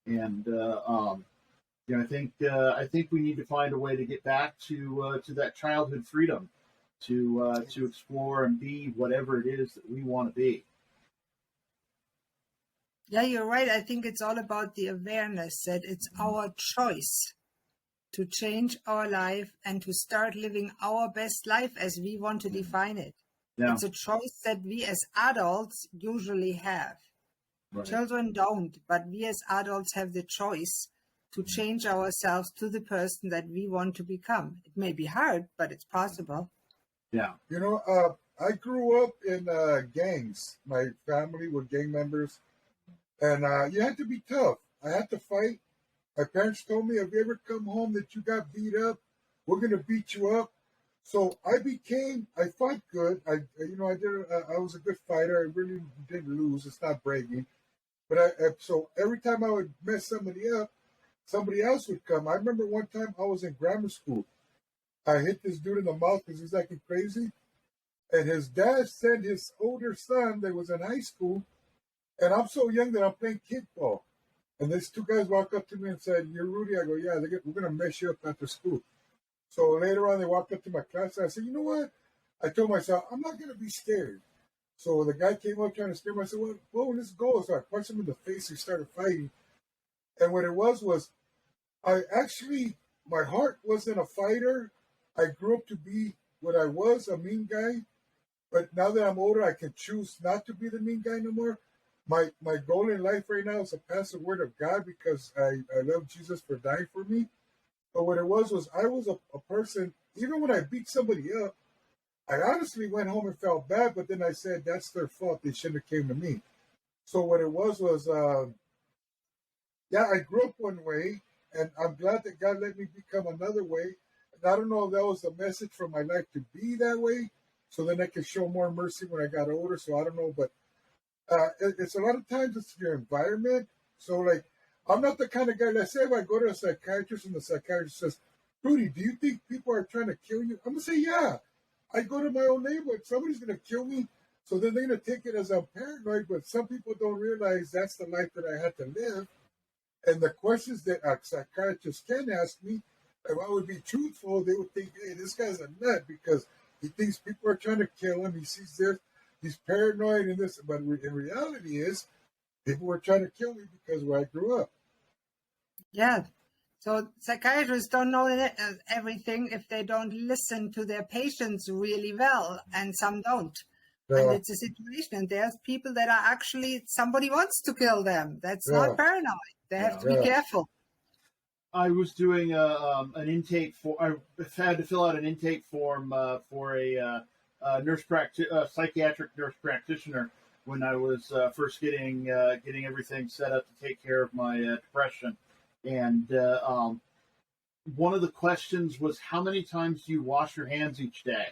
And I think we need to find a way to get back to that childhood freedom to explore and be whatever it is that we want to be. Yeah, you're right. I think it's all about the awareness that it's our choice to change our life and to start living our best life as we want to define it. Yeah. It's a choice that we as adults usually have. Right. Children don't, but we as adults have the choice to change ourselves to the person that we want to become. It may be hard, but it's possible. Yeah. I grew up in gangs. My family were gang members. And you had to be tough. I had to fight. My parents told me, if you ever come home that you got beat up, we're going to beat you up. So I fought good. I was a good fighter. I really didn't lose. It's not bragging. But so every time I would mess somebody up, somebody else would come. I remember one time I was in grammar school. I hit this dude in the mouth because he's acting crazy. And his dad sent his older son that was in high school. And I'm so young that I'm playing kickball. And these two guys walk up to me and said, "You're Rudy." I go, "Yeah, we're going to mess you up after school." So later on, they walked up to my class. And I said, "You know what?" I told myself, "I'm not going to be scared." So the guy came up trying to scare me. I said, "Well, let's go." So I punched him in the face. We started fighting. And what it was my heart wasn't a fighter. I grew up to be what I was, a mean guy. But now that I'm older, I can choose not to be the mean guy no more. My goal in life right now is to pass the word of God because I love Jesus for dying for me. But what it was I was a person, even when I beat somebody up, I honestly went home and felt bad, but then I said, that's their fault. They shouldn't have came to me. So what it was I grew up one way, and I'm glad that God let me become another way. And I don't know if that was the message for my life to be that way, so then I could show more mercy when I got older. So I don't know, but it's a lot of times it's your environment. So like, I'm not the kind of guy, let's say if I go to a psychiatrist and the psychiatrist says, "Rudy, do you think people are trying to kill you?" I'm going to say, yeah. I go to my own neighborhood, somebody's going to kill me. So then they're going to take it as I'm paranoid, but some people don't realize that's the life that I had to live. And the questions that a psychiatrist can ask me, if I would be truthful, they would think, hey, this guy's a nut because he thinks people are trying to kill him. He sees this. He's paranoid and this, but in reality is people were trying to kill me because where I grew up. Yeah. So psychiatrists don't know everything if they don't listen to their patients really well, and some don't. And it's a situation. And there's people that are actually, somebody wants to kill them. That's not paranoid. They have to be careful. I was doing an intake I had to fill out an intake form for a psychiatric nurse practitioner when I was first getting everything set up to take care of my depression. And one of the questions was, how many times do you wash your hands each day?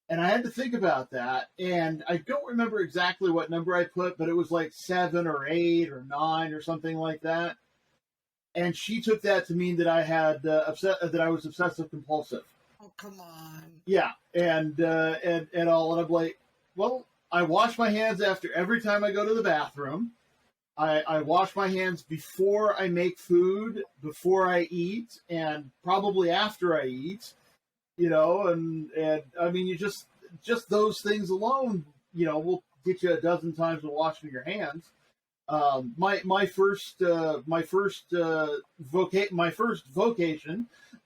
And I had to think about that. And I don't remember exactly what number I put, but it was like 7 or 8 or 9 or something like that. And she took that to mean that I had that I was obsessive compulsive. Oh, come on. Yeah. And all. And I'm like, well, I wash my hands after every time I go to the bathroom. I wash my hands before I make food, before I eat, and probably after I eat, and I mean, you just those things alone, will get you a dozen times of washing your hands. My first vocation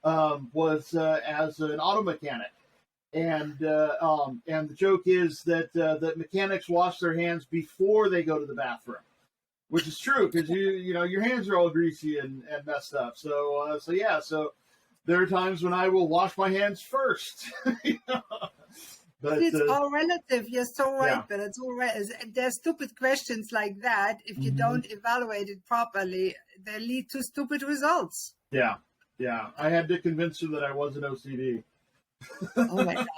was as an auto mechanic. And the joke is that mechanics wash their hands before they go to the bathroom. Which is true because your hands are all greasy and messed up. So there are times when I will wash my hands first. But it's all relative. You're so right, but it's all right. There's stupid questions like that. If you don't evaluate it properly, they lead to stupid results. Yeah. I had to convince her that I wasn't OCD. Oh my God.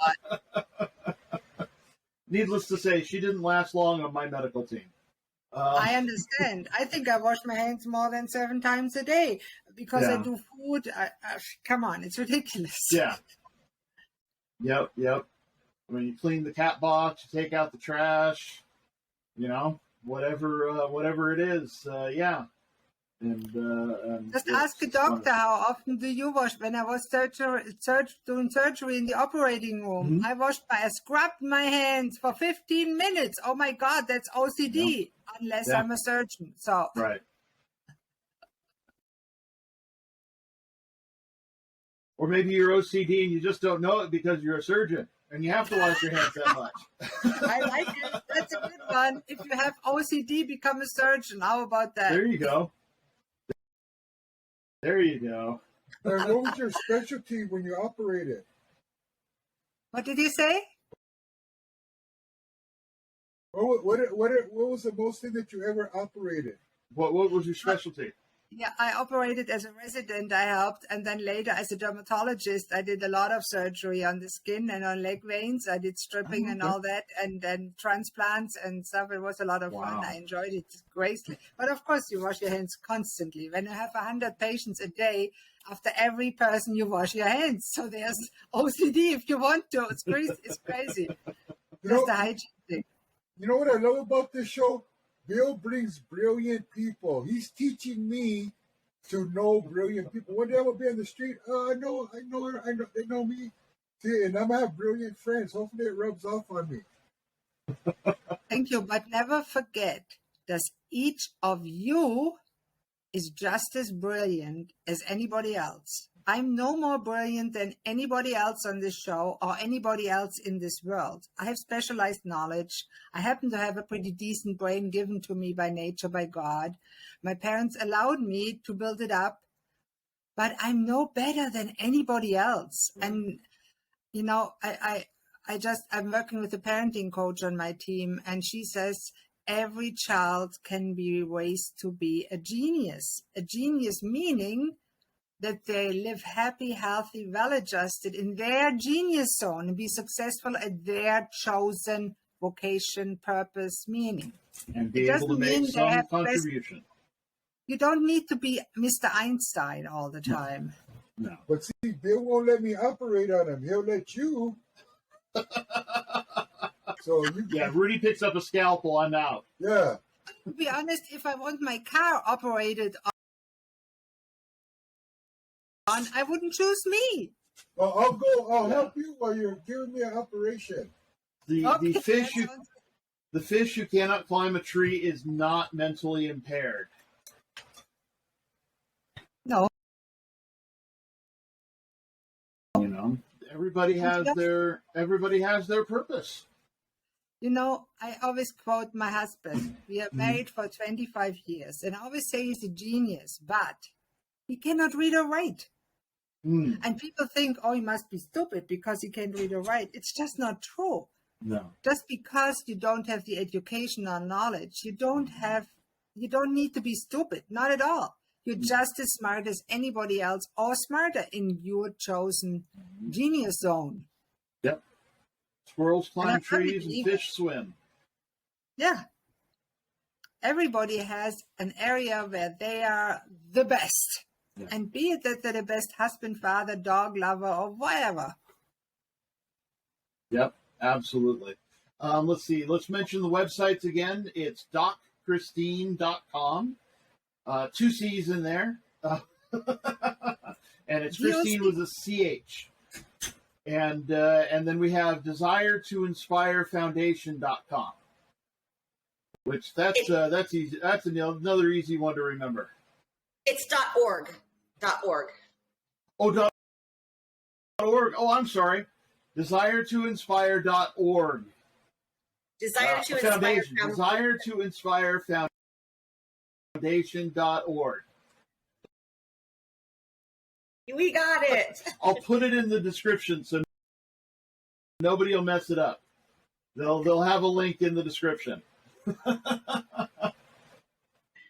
needless to say, she didn't last long on my medical team. I understand. I think I wash my hands more than 7 times a day because I do food. Come on, it's ridiculous. Yeah. Yep. When you clean the cat box, you take out the trash, whatever it is. Yeah. And just ask a doctor how often do you wash. When I was doing surgery in the operating room, I scrubbed my hands for 15 minutes. Oh my God, that's OCD, unless I'm a surgeon. So right. Or maybe you're OCD and you just don't know it because you're a surgeon and you have to wash your hands that much. I like it. That's a good one. If you have OCD, become a surgeon. How about that? There you go. And what was your specialty when you operated? What did you say? What was the most thing that you ever operated? What was your specialty? Yeah, I operated as a resident. I helped, and then later as a dermatologist, I did a lot of surgery on the skin and on leg veins. I did stripping and all that, and then transplants and stuff. It was a lot of fun. I enjoyed it greatly. But of course, you wash your hands constantly. When you have 100 patients a day, after every person, you wash your hands. So there's OCD if you want to. It's crazy. It's crazy. Just a hygiene thing. You know what I love about this show? Bill brings brilliant people. He's teaching me to know brilliant people. One day I'm gonna be on the street. I know her. They know me. See, and I'm gonna have brilliant friends. Hopefully, it rubs off on me. Thank you, but never forget that each of you is just as brilliant as anybody else. I'm no more brilliant than anybody else on this show or anybody else in this world. I have specialized knowledge. I happen to have a pretty decent brain given to me by nature, by God. My parents allowed me to build it up, but I'm no better than anybody else. And, I'm working with a parenting coach on my team, and she says, every child can be raised to be a genius. A genius meaning that they live happy, healthy, well-adjusted in their genius zone and be successful at their chosen vocation, purpose, meaning. And be able to make some contribution. You don't need to be Mr. Einstein all the time. No. But see, Bill won't let me operate on him. He'll let you. Rudy picks up a scalpel, I'm out. Yeah. To be honest, if I want my car operated on, I wouldn't choose me. Well, I'll help you while you're giving me an operation. The fish who cannot climb a tree is not mentally impaired. No. Everybody has their purpose. I always quote my husband. We are married for 25 years, and I always say he's a genius, but he cannot read or write. And people think, oh, he must be stupid because he can't read or write. It's just not true. No. Just because you don't have the education or knowledge, you don't need to be stupid. Not at all. You're just as smart as anybody else or smarter in your chosen genius zone. Yep. Squirrels climb trees and fish swim. Yeah. Everybody has an area where they are the best. Yeah. And be it that they're the best husband, father, dog lover, or whatever. Yep, absolutely. Let's see. Let's mention the websites again. It's dochristine.com. 2 C's in there. And it's Christine with a CH. And then we have desiretoinspirefoundation.com. Which that's easy. That's another easy one to remember. It's .org. .org. Oh, .org. Oh, I'm sorry. Desiretoinspire.org. Desire to Inspire Foundation. Desire to Inspire Foundation.org. We got it. I'll put it in the description so nobody will mess it up. They'll have a link in the description.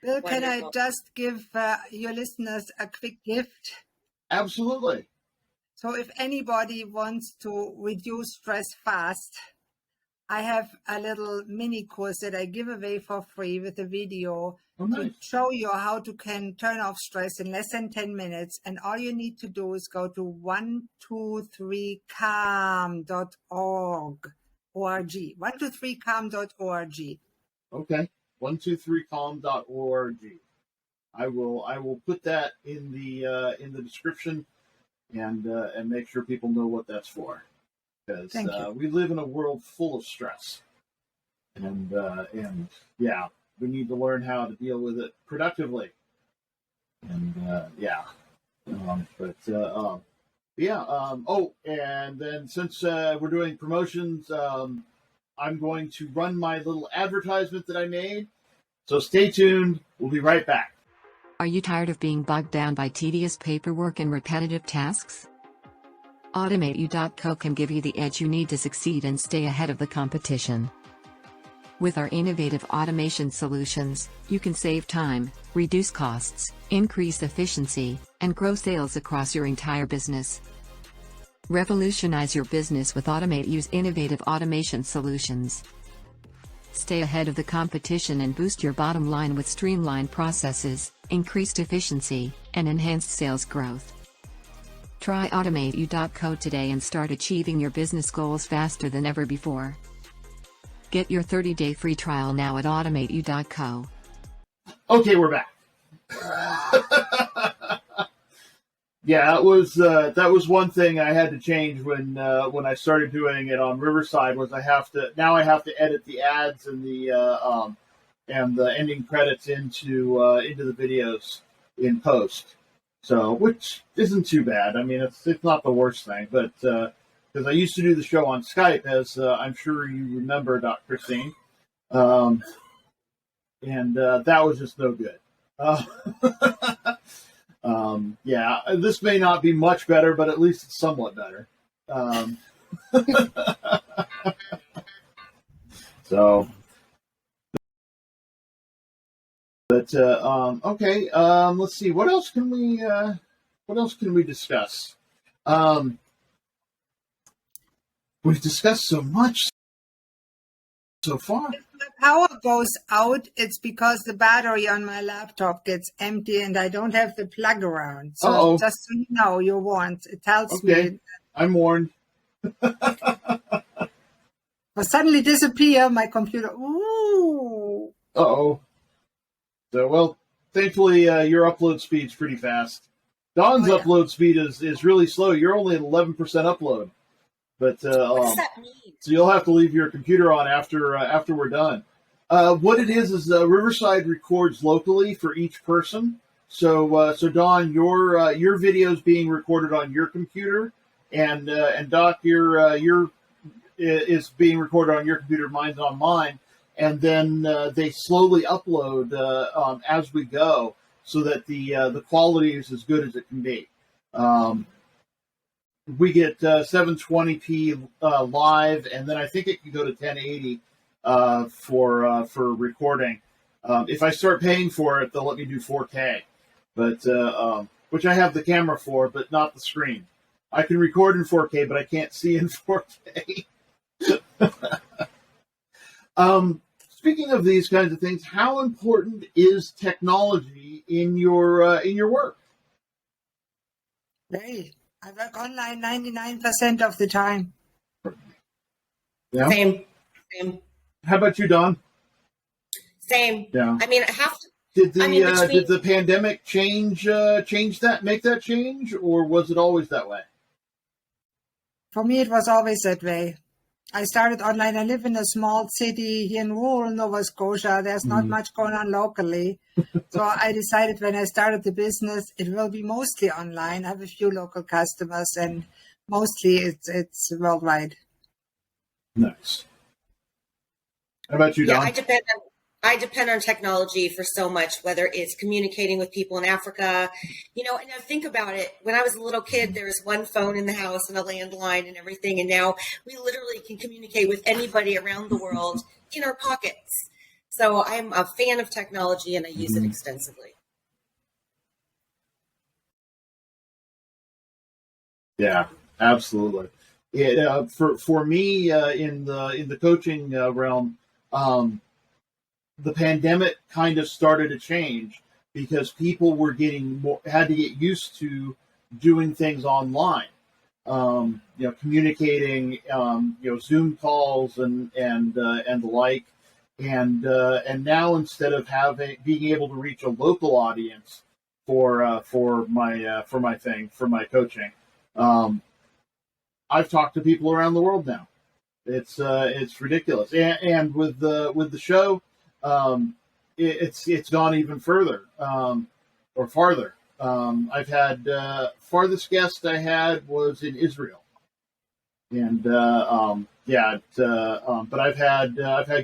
Bill, can I just give your listeners a quick gift? Absolutely. So if anybody wants to reduce stress fast, I have a little mini course that I give away for free with a video to show you how to can turn off stress in less than 10 minutes. And all you need to do is go to 123calm.org. 123calm.org. Okay. 123calm.org. I will put that in the description and make sure people know what that's for, because we live in a world full of stress, and yeah, we need to learn how to deal with it productively, and and then since we're doing promotions, I'm going to run my little advertisement that I made, so stay tuned. We'll be right back. Are you tired of being bogged down by tedious paperwork and repetitive tasks? AutomateU.co can give you the edge you need to succeed and stay ahead of the competition. With our innovative automation solutions, you can save time, reduce costs, increase efficiency, and grow sales across your entire business. Revolutionize your business with AutomateU's innovative automation solutions. Stay ahead of the competition and boost your bottom line with streamlined processes, increased efficiency, and enhanced sales growth. Try AutomateU.co today and start achieving your business goals faster than ever before. Get your 30-day free trial now at AutomateU.co. Okay, we're back. Yeah, that was one thing I had to change when I started doing it on Riverside. Was I have to edit the ads and the ending credits into the videos in post. So, which isn't too bad. I mean, it's not the worst thing, but because I used to do the show on Skype, as I'm sure you remember, Dr. Christine, and that was just no good. Yeah, this may not be much better, but at least it's somewhat better. So, but okay. Let's see. What else can we discuss? We've discussed so much so far. If the power goes out, it's because the battery on my laptop gets empty and I don't have the plug around. So just so you know, you're warned. It tells me. I'm warned. But suddenly disappear my computer. Ooh. So, well, thankfully your upload speed's pretty fast. Dawn's upload speed is really slow. You're only at 11% upload. But what does that mean? So you'll have to leave your computer on after we're done. What it is Riverside records locally for each person. So Dawn, your video is being recorded on your computer, and Doc, your is being recorded on your computer. Mine's on mine, and then they slowly upload as we go, so that the quality is as good as it can be. We get 720p live, and then I think it can go to 1080 for recording. If I start paying for it, they'll let me do 4K, but which I have the camera for, but not the screen. I can record in 4K, but I can't see in 4K. Speaking of these kinds of things, how important is technology in your work? Hey. I work online 99% of the time. Yeah. Same. How about you, Dawn? Same. Yeah. I mean, I have to. Did the pandemic change that, make that change, or was it always that way? For me, it was always that way. I started online. I live in a small city here in rural Nova Scotia. There's not much going on locally. So I decided when I started the business, it will be mostly online. I have a few local customers, and mostly it's worldwide. Nice. How about you, Don? Yeah, I depend on technology for so much, whether it's communicating with people in Africa, and I think about it. When I was a little kid, there was one phone in the house and a landline and everything. And now we literally can communicate with anybody around the world in our pockets. So I'm a fan of technology and I use it extensively. Yeah, absolutely. For me in the coaching realm, the pandemic kind of started to change because people were had to get used to doing things online. Communicating, Zoom calls and the like, and now instead of being able to reach a local audience for my coaching, I've talked to people around the world now. It's ridiculous, and with the show, it's gone even further or farther. I've had farthest guest I had was in Israel, and but I've had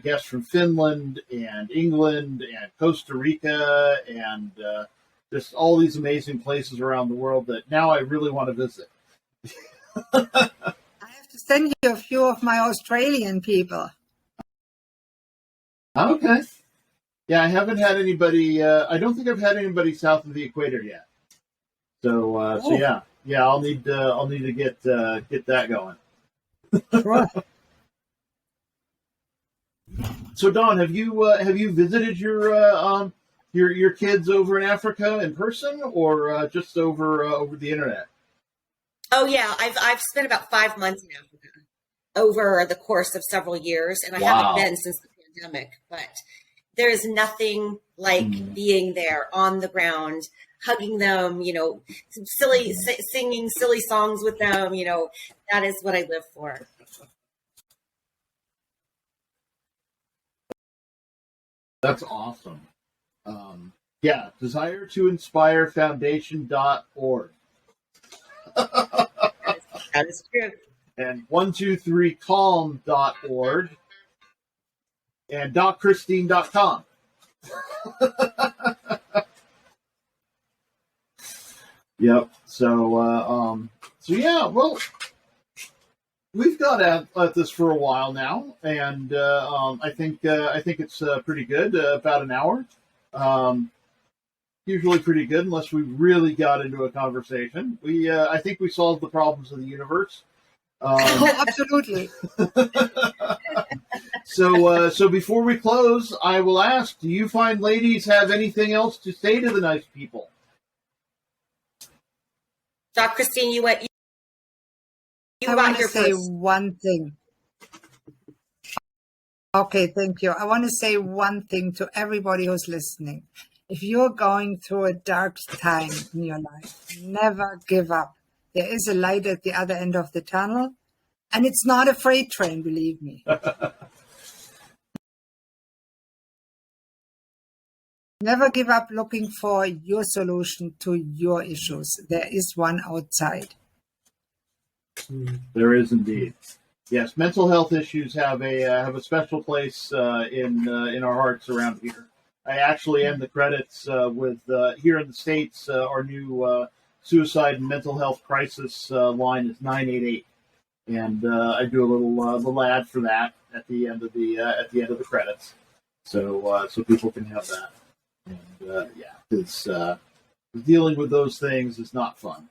guests from Finland and England and Costa Rica and just all these amazing places around the world that now I really want to visit. I have to send you a few of my Australian people. Okay. Yeah, I haven't had anybody. I don't think I've had anybody south of the equator yet. So I'll need to get that going. Sure. So Dawn, have you visited your kids over in Africa in person or just over the internet? Oh yeah, I've spent about 5 months in Africa over the course of several years, and I haven't been since the pandemic. But there is nothing like being there on the ground, hugging them, singing silly songs with them. That is what I live for. That's awesome. Desire to Inspire Foundation.org. That is true. And 123calm.org and dochristine.com. Yep. So well, we've got at this for a while now, and I think it's pretty good. About an hour. Usually pretty good, unless we really got into a conversation. I think we solved the problems of the universe. Absolutely. So before we close, I will ask: do you find ladies have anything else to say to the nice people? Doc Christine, you I want to say one thing. Okay, thank you. I want to say one thing to everybody who's listening. If you're going through a dark time in your life, never give up. There is a light at the other end of the tunnel, and it's not a freight train, believe me. Never give up looking for your solution to your issues. There is one outside. There is indeed. Yes, mental health issues have a special place in our hearts around here. I actually end the credits with here in the States. Our new suicide and mental health crisis line is 988, and I do a little ad for that at the end of the credits, so people can have that. And because dealing with those things is not fun.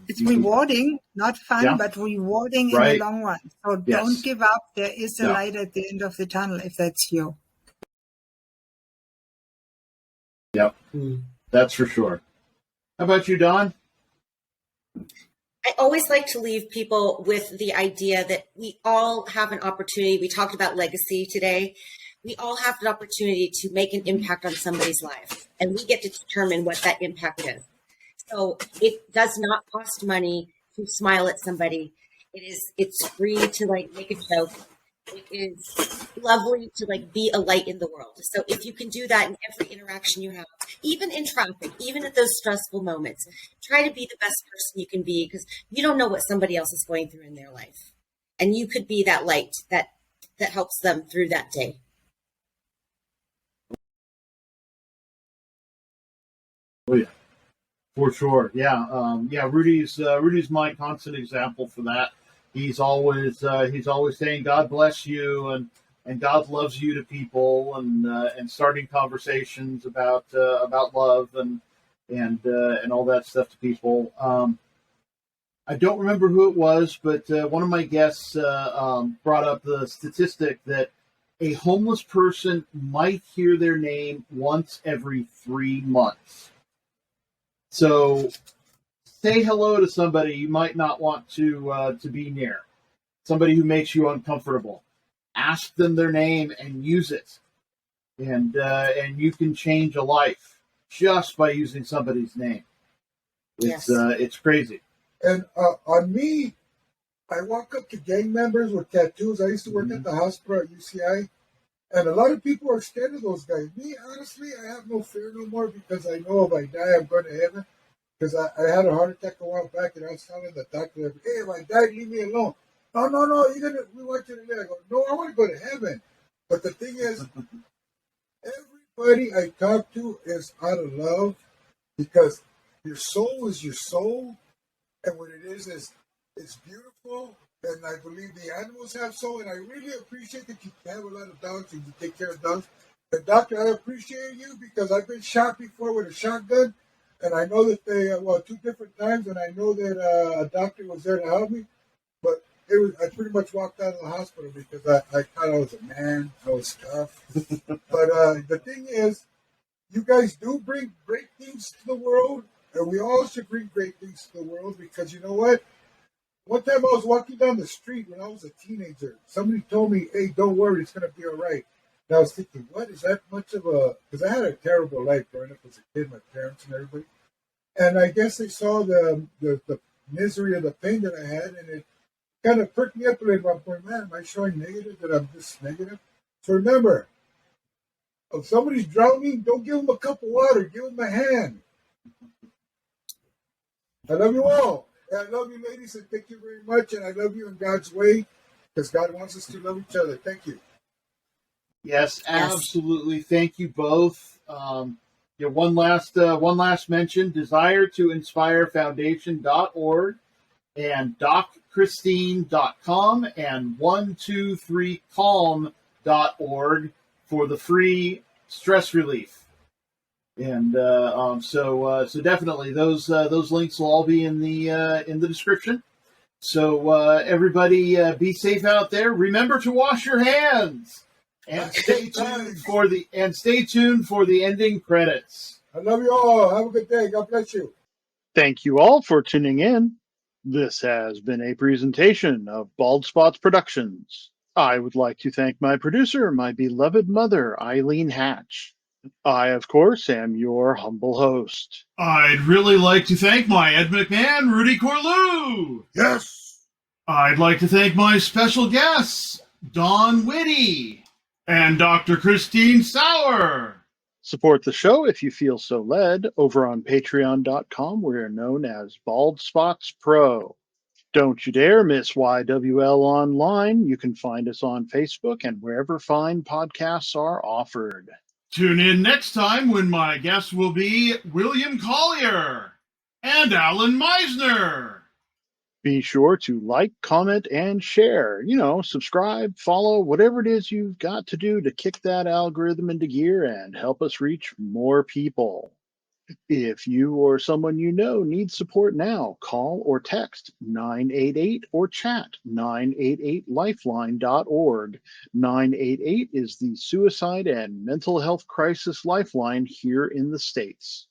It's rewarding, not fun, but rewarding in the long run. So don't give up. There is a light at the end of the tunnel if that's you. Yep, that's for sure. How about you, Dawn? I always like to leave people with the idea that we all have an opportunity. We talked about legacy today. We all have an opportunity to make an impact on somebody's life, and we get to determine what that impact is. So it does not cost money to smile at somebody. It's free to make a joke. It is lovely to be a light in the world. So if you can do that in every interaction you have, even in traffic, even at those stressful moments, try to be the best person you can be, because you don't know what somebody else is going through in their life. And you could be that light that helps them through that day. Oh yeah. For sure, yeah. Rudy's my constant example for that. He's always saying God bless you and God loves you to people and starting conversations about love and and all that stuff to people. I don't remember who it was, but one of my guests brought up the statistic that a homeless person might hear their name once every 3 months. So say hello to somebody you might not want to be near, somebody who makes you uncomfortable. Ask them their name and use it, and you can change a life just by using somebody's name. It's crazy. And on me, I walk up to gang members with tattoos. I used to work at the hospital at UCI, and a lot of people are scared of those guys. Me, honestly, I have no fear no more because I know if I die, I'm going to heaven. Because I had a heart attack a while back, and I was telling the doctor, "Hey, if I die, leave me alone." No, we want you to live. I go, no, I want to go to heaven. But the thing is, everybody I talk to is out of love because your soul is your soul. And what it is it's beautiful. And I believe the animals have soul. And I really appreciate that you have a lot of dogs and you take care of dogs. And doctor, I appreciate you because I've been shot before with a shotgun. And I know that they, 2 different times. And I know that a doctor was there to help me. But I pretty much walked out of the hospital because I thought I was a man. I was tough. But the thing is, you guys do bring great things to the world. And we all should bring great things to the world because you know what? One time I was walking down the street when I was a teenager. Somebody told me, "Hey, don't worry, it's going to be all right." And I was thinking, what is that much of a... Because I had a terrible life growing up as a kid, my parents and everybody. And I guess they saw the misery of the pain that I had, and it kind of perked me up a little bit. I'm going, man, am I showing negative that I'm this negative? So remember, if somebody's drowning, don't give them a cup of water. Give them a hand. I love you all. And I love you, ladies, and thank you very much. And I love you in God's way because God wants us to love each other. Thank you. Yes, absolutely. Thank you both. One last mention, DesireToInspireFoundation.org and DocChristine.com and 123calm.org for the free stress relief. And so definitely those links will all be in the description. So everybody be safe out there. Remember to wash your hands and stay tuned for the ending credits. I love you all. Have a good day. God bless you. Thank you all for tuning in. This has been a presentation of Bald Spots Productions. I would like to thank my producer, my beloved mother, Eileen Hatch. I, of course, am your humble host. I'd really like to thank my Ed McMahon, Rudy Corlew. Yes. I'd like to thank my special guests, Don Whitty and Dr. Christine Sauer. Support the show if you feel so led over on patreon.com. We're known as Bald Spots Pro. Don't you dare miss YWL Online. You can find us on Facebook and wherever fine podcasts are offered. Tune in next time when my guests will be William Collier and Alan Meisner. Be sure to like, comment, and share. Subscribe, follow, whatever it is you've got to do to kick that algorithm into gear and help us reach more people. If you or someone you know needs support now, call or text 988 or chat 988lifeline.org. 988 is the suicide and mental health crisis lifeline here in the States.